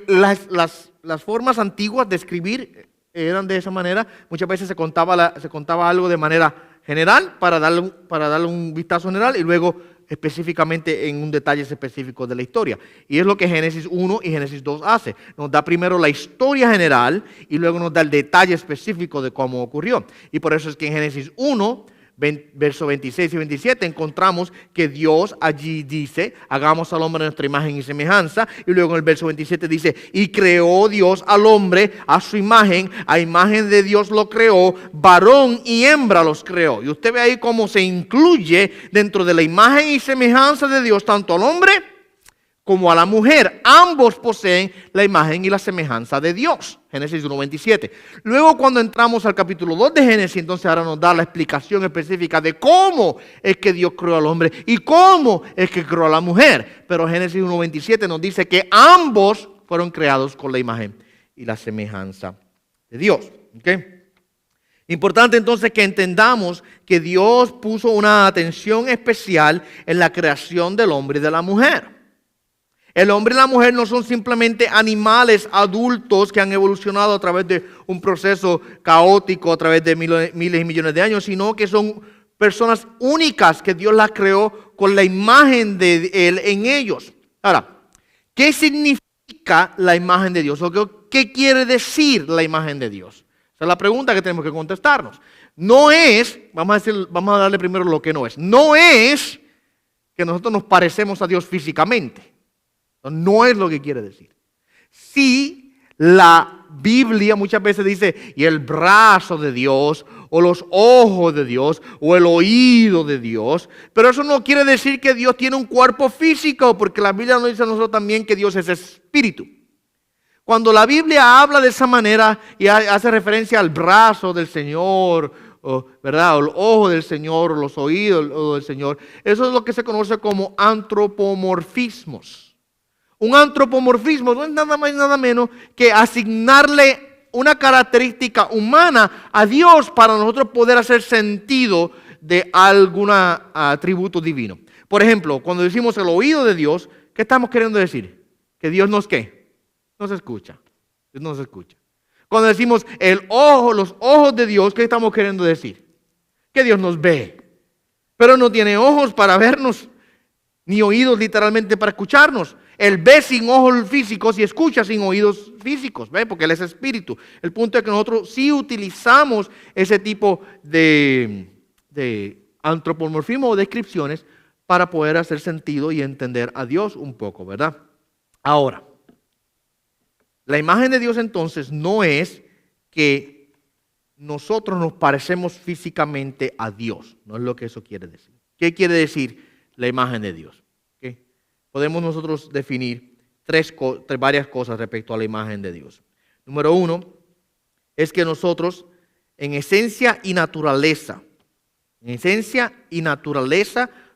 [SPEAKER 1] las formas antiguas de escribir eran de esa manera. Muchas veces se contaba algo de manera general para darle un vistazo general y luego específicamente en un detalle específico de la historia. Y es lo que Génesis 1 y Génesis 2 hace. Nos da primero la historia general y luego nos da el detalle específico de cómo ocurrió. Y por eso es que en Génesis 1, versos 26 y 27 encontramos que Dios allí dice, hagamos al hombre a nuestra imagen y semejanza. Y luego en el verso 27 dice, y creó Dios al hombre a su imagen, a imagen de Dios lo creó, varón y hembra los creó. Y usted ve ahí cómo se incluye dentro de la imagen y semejanza de Dios tanto al hombre como a la mujer. Ambos poseen la imagen y la semejanza de Dios. Génesis 1:27. Luego cuando entramos al capítulo 2 de Génesis, entonces ahora nos da la explicación específica de cómo es que Dios creó al hombre y cómo es que creó a la mujer. Pero Génesis 1:27 nos dice que ambos fueron creados con la imagen y la semejanza de Dios. ¿Okay? Importante entonces que entendamos que Dios puso una atención especial en la creación del hombre y de la mujer. El hombre y la mujer no son simplemente animales adultos que han evolucionado a través de un proceso caótico a través de miles y millones de años, sino que son personas únicas que Dios las creó con la imagen de Él en ellos. Ahora, ¿qué significa la imagen de Dios? ¿O qué quiere decir la imagen de Dios? Esa es la pregunta que tenemos que contestarnos. No es, vamos a darle primero lo que no es. No es que nosotros nos parecemos a Dios físicamente. No es lo que quiere decir. Sí, la Biblia muchas veces dice, y el brazo de Dios, o los ojos de Dios, o el oído de Dios, pero eso no quiere decir que Dios tiene un cuerpo físico, porque la Biblia nos dice a nosotros también que Dios es espíritu. Cuando la Biblia habla de esa manera y hace referencia al brazo del Señor, ¿verdad? O el ojo del Señor, o los oídos del Señor, eso es lo que se conoce como antropomorfismos. Un antropomorfismo no es nada más y nada menos que asignarle una característica humana a Dios para nosotros poder hacer sentido de algún atributo divino. Por ejemplo, cuando decimos el oído de Dios, ¿qué estamos queriendo decir? Que Dios ¿qué? Nos escucha. Dios nos escucha. Cuando decimos el ojo, los ojos de Dios, ¿qué estamos queriendo decir? Que Dios nos ve, pero no tiene ojos para vernos, ni oídos literalmente para escucharnos. Él ve sin ojos físicos y escucha sin oídos físicos, ¿ve? Porque Él es espíritu. El punto es que nosotros sí utilizamos ese tipo de antropomorfismo o descripciones para poder hacer sentido y entender a Dios un poco, ¿verdad? Ahora, la imagen de Dios entonces no es que nosotros nos parecemos físicamente a Dios. No es lo que eso quiere decir. ¿Qué quiere decir la imagen de Dios? ¿Okay? Podemos nosotros definir varias cosas respecto a la imagen de Dios. Número uno, es que nosotros en esencia y naturaleza,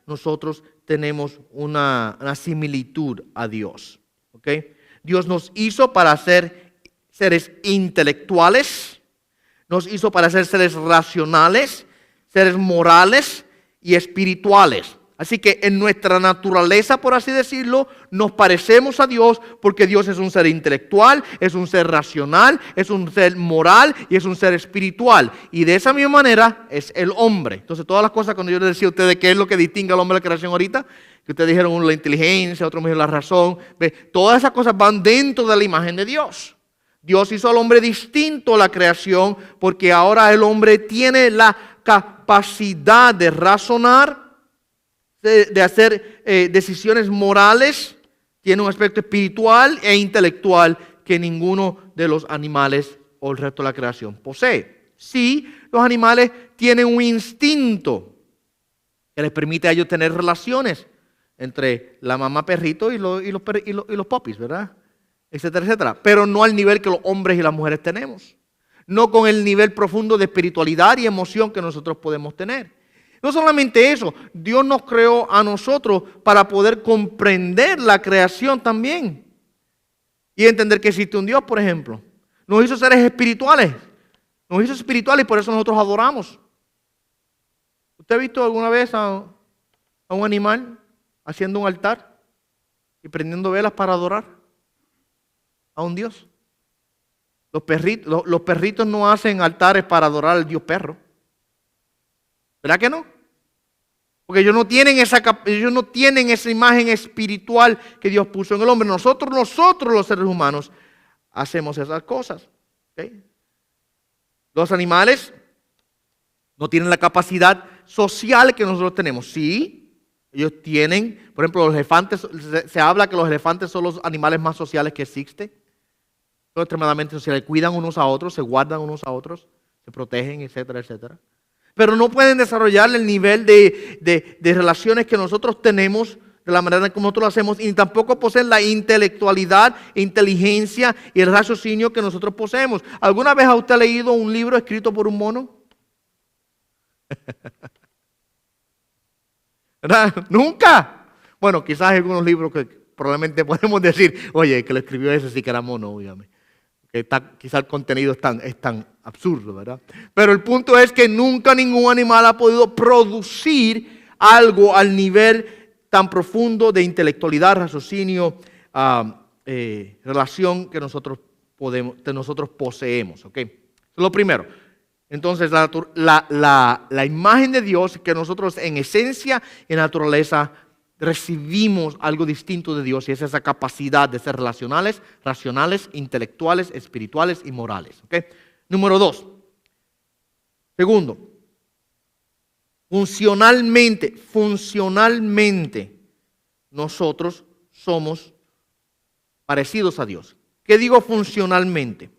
[SPEAKER 1] nosotros tenemos una similitud a Dios. ¿Okay? Dios nos hizo para ser seres intelectuales, nos hizo para ser seres racionales, seres morales y espirituales. Así que en nuestra naturaleza, por así decirlo, nos parecemos a Dios porque Dios es un ser intelectual, es un ser racional, es un ser moral y es un ser espiritual. Y de esa misma manera es el hombre. Entonces todas las cosas, cuando yo les decía a ustedes qué es lo que distingue al hombre de la creación ahorita, que ustedes dijeron uno la inteligencia, otro me dijeron la razón, ¿ve? Todas esas cosas van dentro de la imagen de Dios. Dios hizo al hombre distinto a la creación porque ahora el hombre tiene la capacidad de razonar, de hacer decisiones morales, tiene un aspecto espiritual e intelectual que ninguno de los animales o el resto de la creación posee. Sí, los animales tienen un instinto que les permite a ellos tener relaciones entre la mamá perrito y los popis, ¿verdad? Etcétera, etcétera. Pero no al nivel que los hombres y las mujeres tenemos. No con el nivel profundo de espiritualidad y emoción que nosotros podemos tener. No solamente eso, Dios nos creó a nosotros para poder comprender la creación también. Y entender que existe un Dios, por ejemplo. Nos hizo seres espirituales. Nos hizo espirituales y por eso nosotros adoramos. ¿Usted ha visto alguna vez a un animal haciendo un altar y prendiendo velas para adorar a un Dios? Los perritos no hacen altares para adorar al Dios perro. ¿Verdad que no? Porque ellos no tienen esa imagen espiritual que Dios puso en el hombre. Nosotros los seres humanos hacemos esas cosas. ¿Okay? Los animales no tienen la capacidad social que nosotros tenemos. Sí, ellos tienen, por ejemplo, los elefantes, se habla que los elefantes son los animales más sociales que existen. Son extremadamente sociales, cuidan unos a otros, se guardan unos a otros, se protegen, etcétera, etcétera. Pero no pueden desarrollar el nivel de relaciones que nosotros tenemos de la manera en que nosotros lo hacemos, y tampoco poseen la intelectualidad, inteligencia y el raciocinio que nosotros poseemos. ¿Alguna vez ha usted leído un libro escrito por un mono? ¿Verdad? Nunca. Bueno, quizás hay algunos libros que probablemente podemos decir, oye, que lo escribió ese sí que era mono, obviamente. Quizás el contenido es tan absurdo, ¿verdad? Pero el punto es que nunca ningún animal ha podido producir algo al nivel tan profundo de intelectualidad, raciocinio, relación que nosotros poseemos. ¿Okay? Eso es lo primero. Entonces, la imagen de Dios, que nosotros en esencia y naturaleza recibimos algo distinto de Dios, y es esa capacidad de ser relacionales, racionales, intelectuales, espirituales y morales. ¿Okay? Número 2. Segundo, funcionalmente, nosotros somos parecidos a Dios. ¿Qué digo funcionalmente?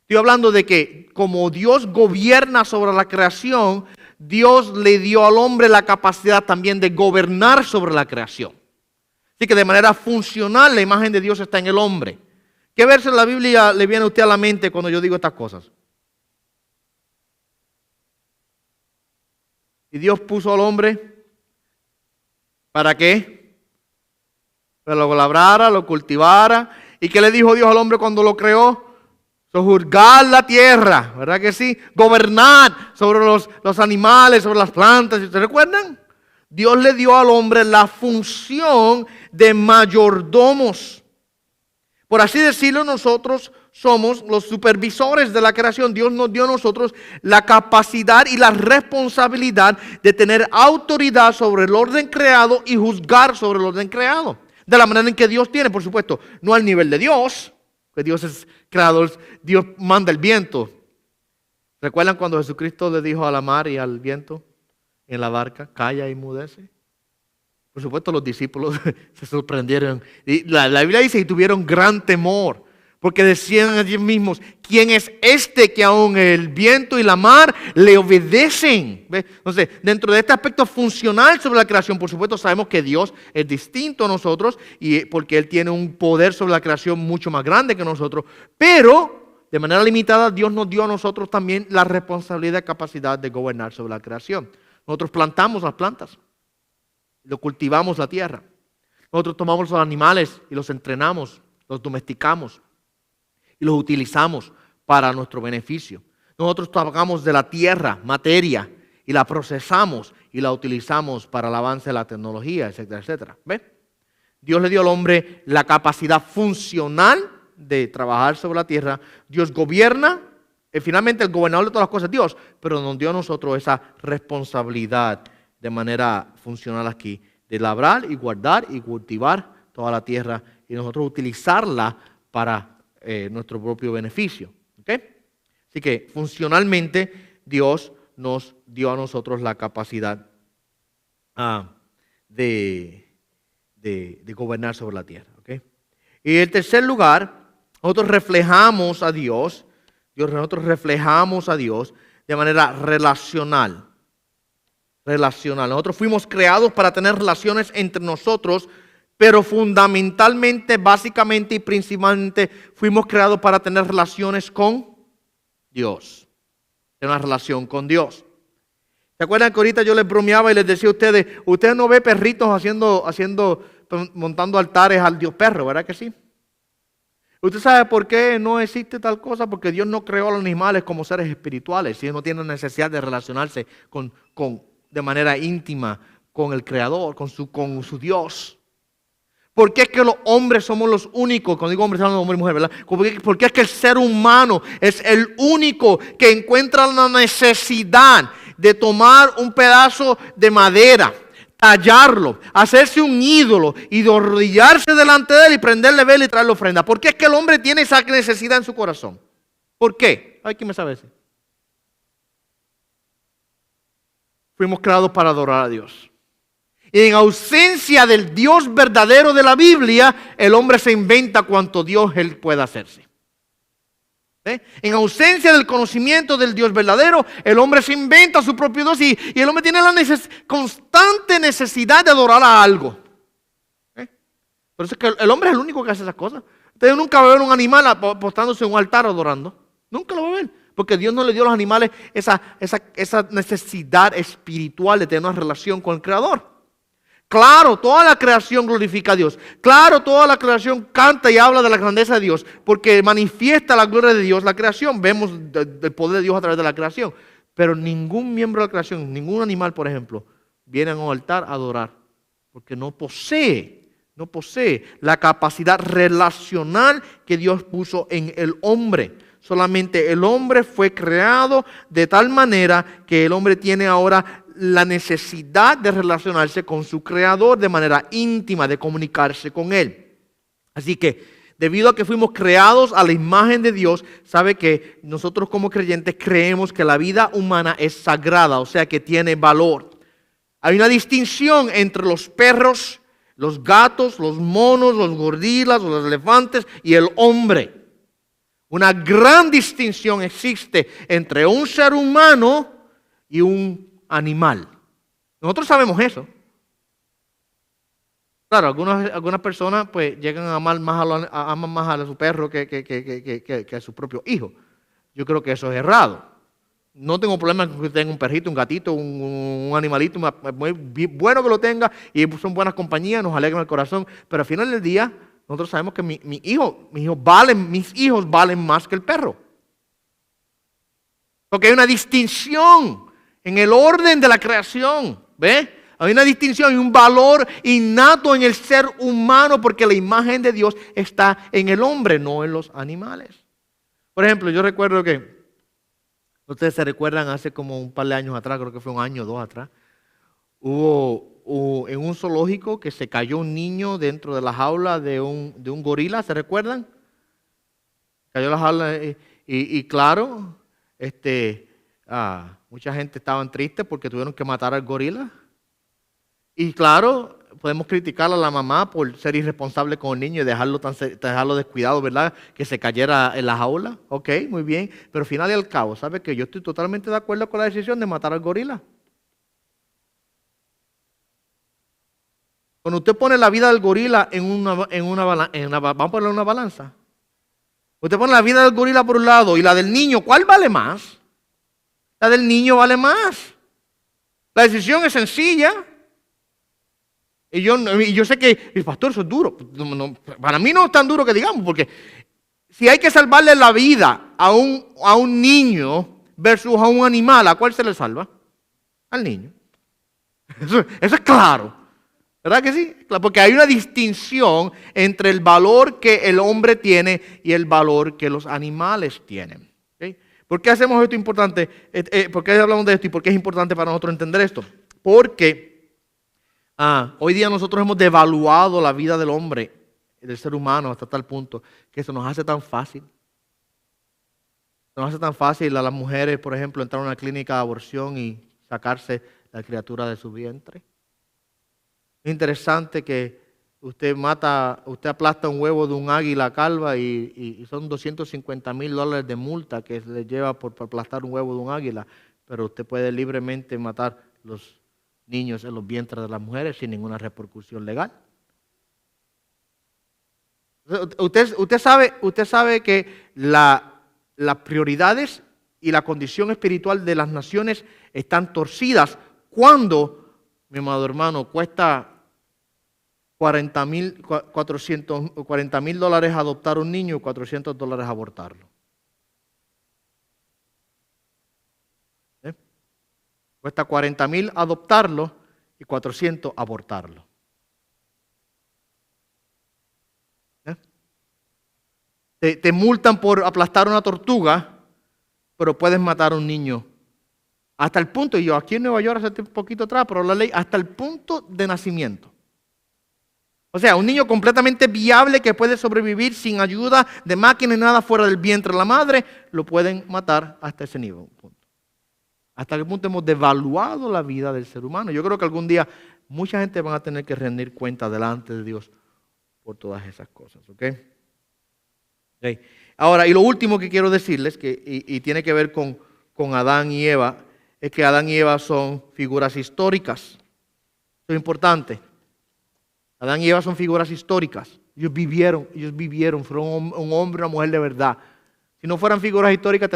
[SPEAKER 1] Estoy hablando de que como Dios gobierna sobre la creación, Dios le dio al hombre la capacidad también de gobernar sobre la creación. Así que de manera funcional la imagen de Dios está en el hombre. ¿Qué verso en la Biblia le viene a usted a la mente cuando yo digo estas cosas? Y Dios puso al hombre, ¿para qué? Para que lo labrara, lo cultivara. ¿Y qué le dijo Dios al hombre cuando lo creó? Sojuzgar la tierra, ¿verdad que sí? Gobernar sobre los animales, sobre las plantas. ¿Se recuerdan? Dios le dio al hombre la función de mayordomos. Por así decirlo, nosotros somos los supervisores de la creación. Dios nos dio a nosotros la capacidad y la responsabilidad de tener autoridad sobre el orden creado y juzgar sobre el orden creado. De la manera en que Dios tiene, por supuesto, no al nivel de Dios, que Dios es creador, Dios manda el viento. ¿Recuerdan cuando Jesucristo le dijo a la mar y al viento en la barca, calla y mudece? Por supuesto, los discípulos se sorprendieron. Y la Biblia dice, y tuvieron gran temor, porque decían a ellos mismos, ¿quién es este que aún el viento y la mar le obedecen? ¿Ve? Entonces, dentro de este aspecto funcional sobre la creación, por supuesto, sabemos que Dios es distinto a nosotros, y porque Él tiene un poder sobre la creación mucho más grande que nosotros, pero de manera limitada, Dios nos dio a nosotros también la responsabilidad y capacidad de gobernar sobre la creación. Nosotros plantamos las plantas. Lo cultivamos la tierra. Nosotros tomamos los animales y los entrenamos, los domesticamos y los utilizamos para nuestro beneficio. Nosotros trabajamos de la tierra, materia, y la procesamos y la utilizamos para el avance de la tecnología, etcétera, etcétera. ¿Ven? Dios le dio al hombre la capacidad funcional de trabajar sobre la tierra. Dios gobierna, finalmente el gobernador de todas las cosas es Dios, pero nos dio a nosotros esa responsabilidad de manera funcional aquí, de labrar y guardar y cultivar toda la tierra y nosotros utilizarla para nuestro propio beneficio. ¿Okay? Así que funcionalmente Dios nos dio a nosotros la capacidad de gobernar sobre la tierra. ¿Okay? Y en tercer lugar, nosotros reflejamos a Dios, nosotros reflejamos a Dios de manera relacional. Nosotros fuimos creados para tener relaciones entre nosotros, pero fundamentalmente, básicamente y principalmente fuimos creados para tener relaciones con Dios. Tener una relación con Dios. ¿Se acuerdan que ahorita yo les bromeaba y les decía a ustedes no ven perritos montando altares al Dios perro, ¿verdad que sí? ¿Usted sabe por qué no existe tal cosa? Porque Dios no creó a los animales como seres espirituales. Ellos no tienen necesidad de relacionarse de manera íntima con el Creador, con su Dios. ¿Por qué es que los hombres somos los únicos? Cuando digo hombres, hablo de hombre y mujer, ¿verdad? ¿Por qué es que el ser humano es el único que encuentra la necesidad de tomar un pedazo de madera, tallarlo, hacerse un ídolo y de arrodillarse delante de él y prenderle vela y traerle ofrenda? ¿Por qué es que el hombre tiene esa necesidad en su corazón? ¿Por qué? Ay, ¿quién me sabe decir? Fuimos creados para adorar a Dios. Y en ausencia del Dios verdadero de la Biblia, el hombre se inventa cuanto Dios él pueda hacerse. En ausencia del conocimiento del Dios verdadero, el hombre se inventa su propio Dios y el hombre tiene la constante necesidad de adorar a algo. Por eso es que el hombre es el único que hace esas cosas. Ustedes nunca van a ver un animal apostándose en un altar adorando. Nunca lo van a ver. Porque Dios no le dio a los animales esa necesidad espiritual de tener una relación con el Creador. Claro, toda la creación glorifica a Dios. Claro, toda la creación canta y habla de la grandeza de Dios, porque manifiesta la gloria de Dios la creación. Vemos el poder de Dios a través de la creación. Pero ningún miembro de la creación, ningún animal, por ejemplo, viene a un altar a adorar, porque no posee la capacidad relacional que Dios puso en el hombre. Solamente el hombre fue creado de tal manera que el hombre tiene ahora la necesidad de relacionarse con su Creador de manera íntima, de comunicarse con Él. Así que, debido a que fuimos creados a la imagen de Dios, sabe que nosotros como creyentes creemos que la vida humana es sagrada, o sea que tiene valor. Hay una distinción entre los perros, los gatos, los monos, los gorilas, los elefantes y el hombre. Una gran distinción existe entre un ser humano y un animal. Nosotros sabemos eso. Claro, algunas personas pues llegan a amar aman más a su perro que a su propio hijo. Yo creo que eso es errado. No tengo problema con que tenga un perrito, un gatito, un animalito, muy bueno que lo tenga y son buenas compañías, nos alegran el corazón, pero al final del día nosotros sabemos que mis hijos valen más que el perro. Porque hay una distinción en el orden de la creación, ¿ve? Hay una distinción, hay un valor innato en el ser humano porque la imagen de Dios está en el hombre, no en los animales. Por ejemplo, yo recuerdo que, ustedes se recuerdan hace como un par de años atrás, creo que fue un año o dos atrás, hubo en un zoológico que se cayó un niño dentro de la jaula de un gorila, ¿se recuerdan? Cayó en la jaula y claro, mucha gente estaba triste porque tuvieron que matar al gorila. Y claro, podemos criticar a la mamá por ser irresponsable con el niño y dejarlo descuidado, ¿verdad? Que se cayera en la jaula. Ok, muy bien. Pero al final y al cabo, ¿sabe que yo estoy totalmente de acuerdo con la decisión de matar al gorila? Cuando usted pone la vida del gorila vamos a ponerle una balanza. Usted pone la vida del gorila por un lado y la del niño, ¿cuál vale más? La del niño vale más. La decisión es sencilla. Y yo sé que el pastor, eso es duro. Para mí no es tan duro que digamos, porque si hay que salvarle la vida a un niño versus a un animal, ¿a cuál se le salva? Al niño. Eso es claro. ¿Verdad que sí? Porque hay una distinción entre el valor que el hombre tiene y el valor que los animales tienen. ¿Okay? ¿Por qué hacemos esto importante? ¿Por qué hablamos de esto y por qué es importante para nosotros entender esto? Porque hoy día nosotros hemos devaluado la vida del hombre, del ser humano, hasta tal punto que se nos hace tan fácil. Se nos hace tan fácil a las mujeres, por ejemplo, entrar a una clínica de aborción y sacarse la criatura de su vientre. Es interesante que usted aplasta un huevo de un águila calva y son $250,000 de multa que se le lleva por aplastar un huevo de un águila, pero usted puede libremente matar los niños en los vientres de las mujeres sin ninguna repercusión legal. Usted sabe que las prioridades y la condición espiritual de las naciones están torcidas cuando, mi amado hermano, cuesta $40,000 adoptar un niño y $400 abortarlo. Cuesta $40,000 adoptarlo y $400 abortarlo. Te multan por aplastar una tortuga, pero puedes matar a un niño. Hasta el punto, y yo aquí en Nueva York hace un poquito atrás, pero la ley, hasta el punto de nacimiento. O sea, un niño completamente viable que puede sobrevivir sin ayuda de máquina ni nada fuera del vientre de la madre, lo pueden matar hasta ese nivel. Hasta qué punto hemos devaluado la vida del ser humano. Yo creo que algún día mucha gente va a tener que rendir cuenta delante de Dios por todas esas cosas. ¿Ok? Okay. Ahora, y lo último que quiero decirles, y tiene que ver con Adán y Eva, es que Adán y Eva son figuras históricas. Eso es importante. Adán y Eva son figuras históricas. Ellos vivieron, fueron un hombre y una mujer de verdad. Si no fueran figuras históricas,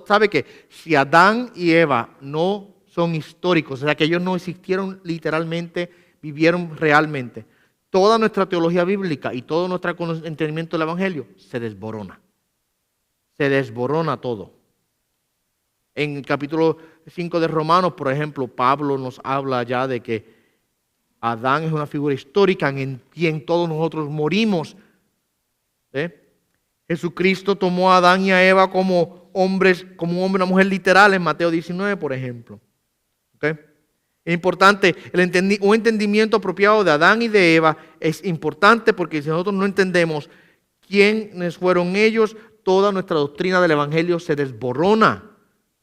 [SPEAKER 1] ¿sabe qué? Si Adán y Eva no son históricos, o sea que ellos no existieron literalmente, vivieron realmente, toda nuestra teología bíblica y todo nuestro entendimiento del Evangelio se desborona. Se desborona todo. En el capítulo 5 de Romanos, por ejemplo, Pablo nos habla ya de que Adán es una figura histórica en quien todos nosotros morimos. Jesucristo tomó a Adán y a Eva como hombres, como un hombre y una mujer literal en Mateo 19, por ejemplo. ¿Okay? Es importante, un entendimiento apropiado de Adán y de Eva es importante porque si nosotros no entendemos quiénes fueron ellos, toda nuestra doctrina del Evangelio se desborona.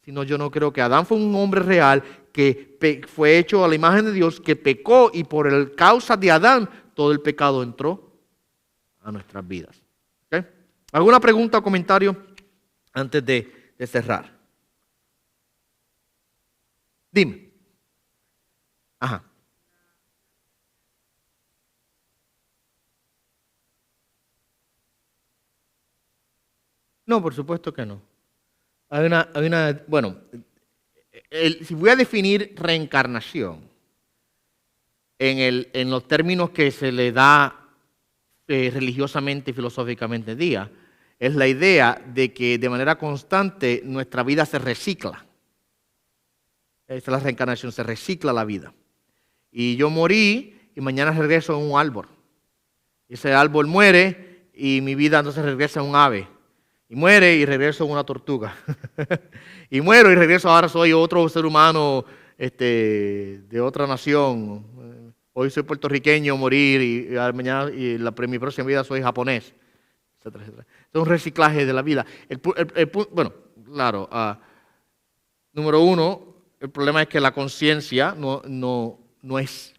[SPEAKER 1] Si no, yo no creo que Adán fue un hombre real que fue hecho a la imagen de Dios, que pecó y por causa de Adán todo el pecado entró a nuestras vidas. ¿Okay? ¿Alguna pregunta o comentario antes de cerrar? Dime. Ajá. No, por supuesto que no. Bueno, si voy a definir reencarnación en los términos que se le da religiosamente y filosóficamente día, es la idea de que de manera constante nuestra vida se recicla. Esa es la reencarnación, se recicla la vida. y yo morí y mañana regreso en un árbol. Ese árbol muere y mi vida entonces regresa en un ave. Y muere y regreso en una tortuga. Y muero y regreso, ahora soy otro ser humano de otra nación. Hoy soy puertorriqueño, morir y mañana mi próxima vida soy japonés, etcétera, etcétera. Es un reciclaje de la vida. Bueno, claro, número uno, el problema es que la conciencia no es...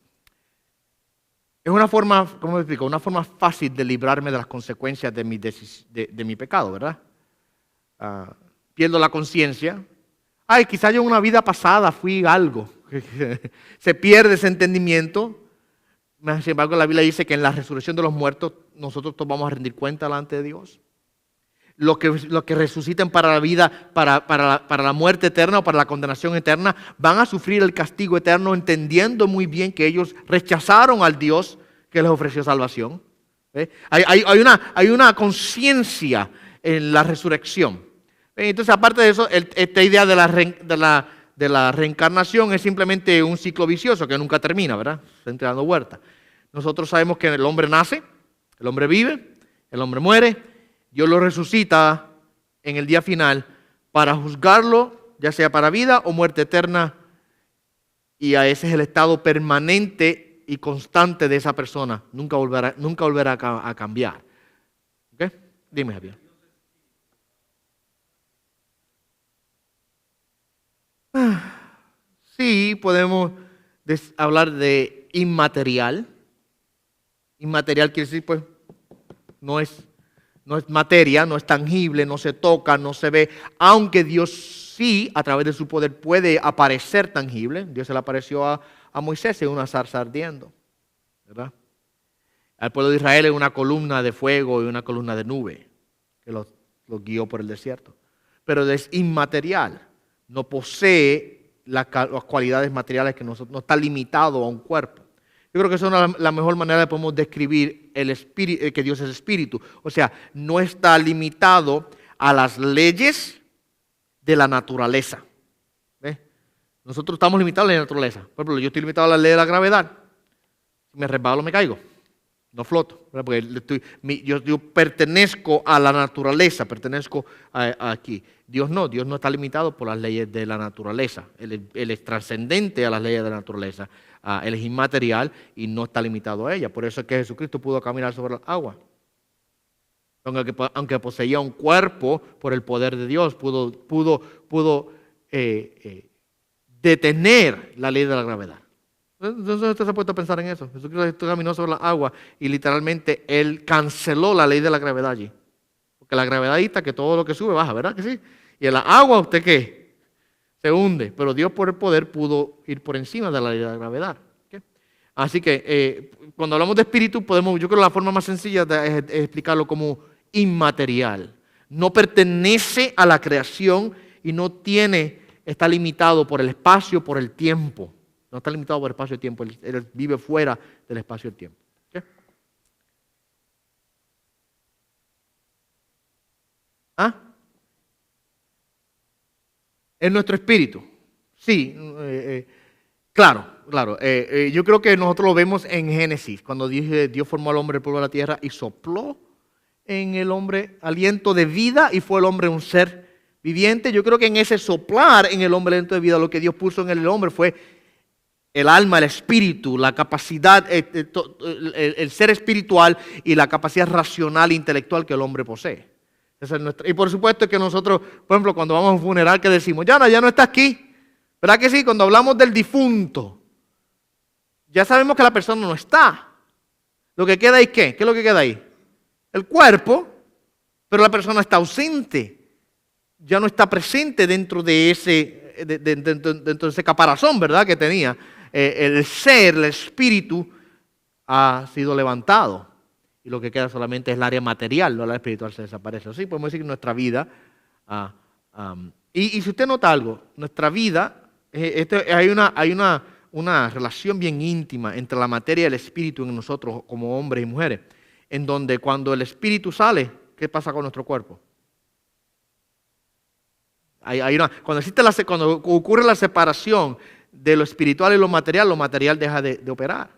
[SPEAKER 1] Es una forma, ¿cómo me explico? Una forma fácil de librarme de las consecuencias de mi pecado, ¿verdad? Pierdo la conciencia. Ay, quizás yo en una vida pasada fui algo. Se pierde ese entendimiento. Sin embargo, la Biblia dice que en la resurrección de los muertos nosotros todos vamos a rendir cuenta delante de Dios. Los que resuciten para la vida, para la muerte eterna o para la condenación eterna, van a sufrir el castigo eterno entendiendo muy bien que ellos rechazaron al Dios que les ofreció salvación. Hay una conciencia en la resurrección. Entonces, aparte de eso, esta idea de la reencarnación es simplemente un ciclo vicioso que nunca termina, ¿verdad? Está dando vuelta. Nosotros sabemos que el hombre nace, el hombre vive, el hombre muere. Dios lo resucita en el día final para juzgarlo, ya sea para vida o muerte eterna. Y ese es el estado permanente y constante de esa persona. Nunca volverá a cambiar. ¿Ok? Dime, Javier. Sí, podemos hablar de inmaterial. Inmaterial quiere decir, pues, no es materia, no es tangible, no se toca, no se ve, aunque Dios sí, a través de su poder, puede aparecer tangible. Dios se le apareció a Moisés en una zarza ardiendo, ¿verdad? Al pueblo de Israel en una columna de fuego y una columna de nube que los guió por el desierto. Pero es inmaterial, no posee las cualidades materiales que nosotros, no está limitado a un cuerpo. Yo creo que esa es la mejor manera de podemos describir el espíritu, que Dios es espíritu. O sea, no está limitado a las leyes de la naturaleza. ¿Ves? Nosotros estamos limitados a la naturaleza. Por ejemplo, yo estoy limitado a la ley de la gravedad. Si me resbalo, me caigo. No floto. Porque yo pertenezco a la naturaleza, pertenezco aquí. Dios no está limitado por las leyes de la naturaleza. Él es trascendente a las leyes de la naturaleza. Él es inmaterial y no está limitado a ella. Por eso es que Jesucristo pudo caminar sobre el agua. Aunque poseía un cuerpo, por el poder de Dios, pudo detener la ley de la gravedad. Entonces usted se ha puesto a pensar en eso. Jesucristo caminó sobre la agua y literalmente Él canceló la ley de la gravedad allí. Porque la gravedad dicta que todo lo que sube baja, ¿verdad que sí? Y en la agua, ¿usted qué? Se hunde, pero Dios por el poder pudo ir por encima de la ley de la gravedad. ¿Okay? Así que cuando hablamos de espíritu, yo creo que la forma más sencilla es explicarlo como inmaterial. No pertenece a la creación y está limitado por el espacio, por el tiempo. No está limitado por el espacio y el tiempo, él vive fuera del espacio y el tiempo. ¿Okay? Es nuestro espíritu. Sí, claro. Yo creo que nosotros lo vemos en Génesis, cuando Dios formó al hombre del polvo de la tierra y sopló en el hombre aliento de vida y fue el hombre un ser viviente. Yo creo que en ese soplar en el hombre aliento de vida, lo que Dios puso en el hombre fue el alma, el espíritu, la capacidad, el ser espiritual y la capacidad racional e intelectual que el hombre posee. Y por supuesto que nosotros, por ejemplo, cuando vamos a un funeral, que decimos, ya no está aquí. ¿Verdad que sí? Cuando hablamos del difunto, ya sabemos que la persona no está. Lo que queda ahí, ¿qué? ¿Qué es lo que queda ahí? El cuerpo, pero la persona está ausente. Ya no está presente dentro de ese caparazón, ¿verdad? Que tenía. El ser, el espíritu, ha sido levantado. Y lo que queda solamente es el área material, no la espiritual se desaparece. Así podemos decir que nuestra vida, y si usted nota algo, nuestra vida, hay una relación bien íntima entre la materia y el espíritu en nosotros como hombres y mujeres, en donde cuando el espíritu sale, ¿qué pasa con nuestro cuerpo? Cuando ocurre la separación de lo espiritual y lo material deja de operar.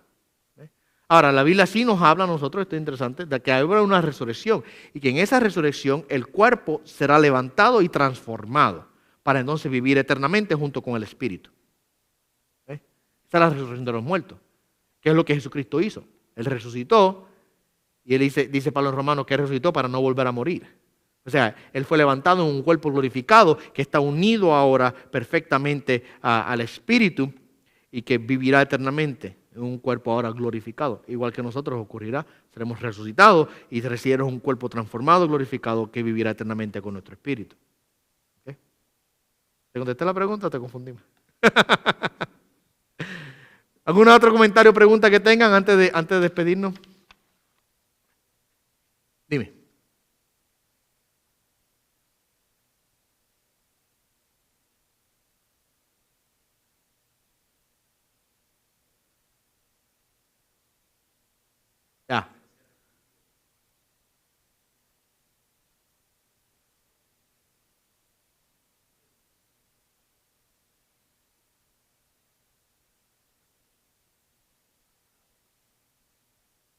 [SPEAKER 1] Ahora, la Biblia sí nos habla a nosotros, esto es interesante, de que habrá una resurrección y que en esa resurrección el cuerpo será levantado y transformado para entonces vivir eternamente junto con el Espíritu. Esa es la resurrección de los muertos, que es lo que Jesucristo hizo. Él resucitó y él dice Pablo en Romanos que resucitó para no volver a morir. O sea, él fue levantado en un cuerpo glorificado que está unido ahora perfectamente al Espíritu y que vivirá eternamente en un cuerpo ahora glorificado. Igual que nosotros ocurrirá, seremos resucitados y recibiremos un cuerpo transformado, glorificado, que vivirá eternamente con nuestro Espíritu. ¿Okay? ¿Te contesté la pregunta o te confundimos? ¿Algún otro comentario o pregunta que tengan antes de despedirnos? Dime. Ya.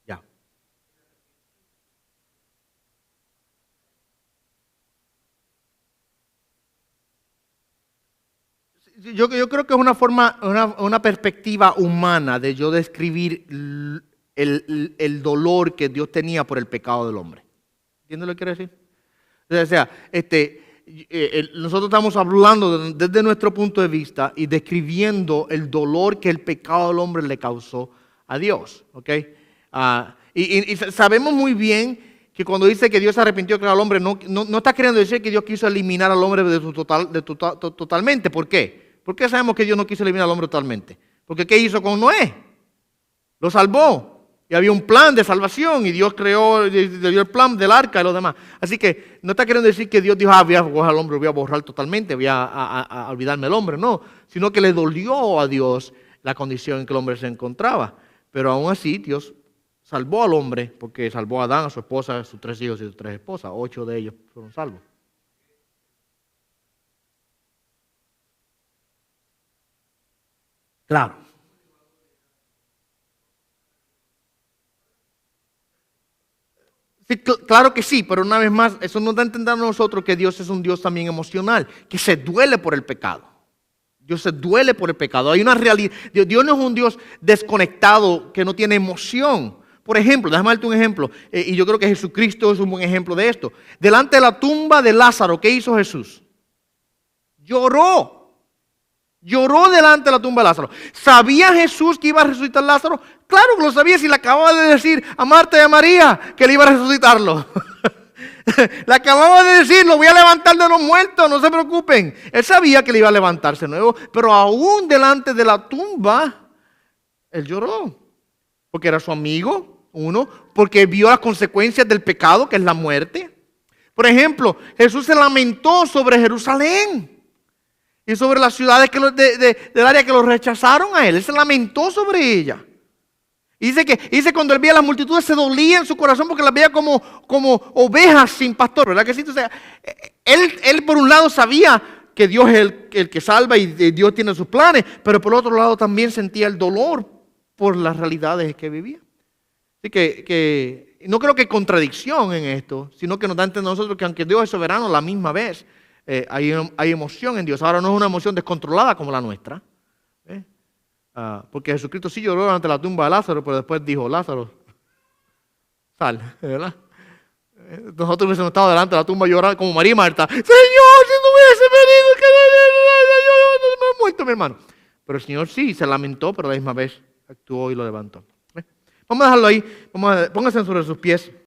[SPEAKER 1] Ya. Yo creo que es una forma, una perspectiva humana de yo describir el dolor que Dios tenía por el pecado del hombre. ¿Entiendes lo que quiero decir? O sea, nosotros estamos hablando desde nuestro punto de vista y describiendo el dolor que el pecado del hombre le causó a Dios. ¿Okay? Y sabemos muy bien que cuando dice que Dios se arrepintió del hombre, no está queriendo decir que Dios quiso eliminar al hombre totalmente. ¿Por qué? ¿Por qué sabemos que Dios no quiso eliminar al hombre totalmente? Porque ¿qué hizo con Noé? Lo salvó. Y había un plan de salvación y Dios dio el plan del arca y lo demás. Así que no está queriendo decir que Dios dijo, voy a coger al hombre, voy a borrar totalmente, voy a olvidarme del hombre. No, sino que le dolió a Dios la condición en que el hombre se encontraba. Pero aún así Dios salvó al hombre porque salvó a Adán, a su esposa, a sus 3 hijos y sus 3 esposas. 8 de ellos fueron salvos. Claro. Sí, claro que sí, pero una vez más, eso nos da a entender a nosotros que Dios es un Dios también emocional, que se duele por el pecado. Dios se duele por el pecado. Hay una realidad. Dios no es un Dios desconectado que no tiene emoción. Por ejemplo, déjame darte un ejemplo, y yo creo que Jesucristo es un buen ejemplo de esto. Delante de la tumba de Lázaro, ¿qué hizo Jesús? Lloró. Lloró delante de la tumba de Lázaro. ¿Sabía Jesús que iba a resucitar a Lázaro? Claro que lo sabía, si le acababa de decir a Marta y a María que le iba a resucitarlo. Le acababa de decir, lo voy a levantar de los muertos, no se preocupen. Él sabía que le iba a levantarse de nuevo, pero aún delante de la tumba, él lloró. Porque era su amigo, uno, porque vio las consecuencias del pecado, que es la muerte. Por ejemplo, Jesús se lamentó sobre Jerusalén y sobre las ciudades del área que lo rechazaron a él. Él se lamentó sobre ella. Y dice cuando él veía a las multitudes se dolía en su corazón porque las veía como ovejas sin pastor, ¿verdad que sí? O sea, él por un lado sabía que Dios es el que salva y Dios tiene sus planes, pero por otro lado también sentía el dolor por las realidades que vivía. Así que no creo que hay contradicción en esto, sino que nos da a entender a nosotros que aunque Dios es soberano, a la misma vez hay emoción en Dios. Ahora no es una emoción descontrolada como la nuestra. Porque Jesucristo sí lloró ante la tumba de Lázaro, pero después dijo, Lázaro, sal, ¿verdad? Nosotros hubiésemos estado delante de la tumba llorando como María y Marta. Señor, si no hubiese venido, que yo me he muerto, mi hermano. Pero el Señor sí se lamentó, pero a la misma vez actuó y lo levantó. Vamos a dejarlo ahí. Pónganse sobre sus pies.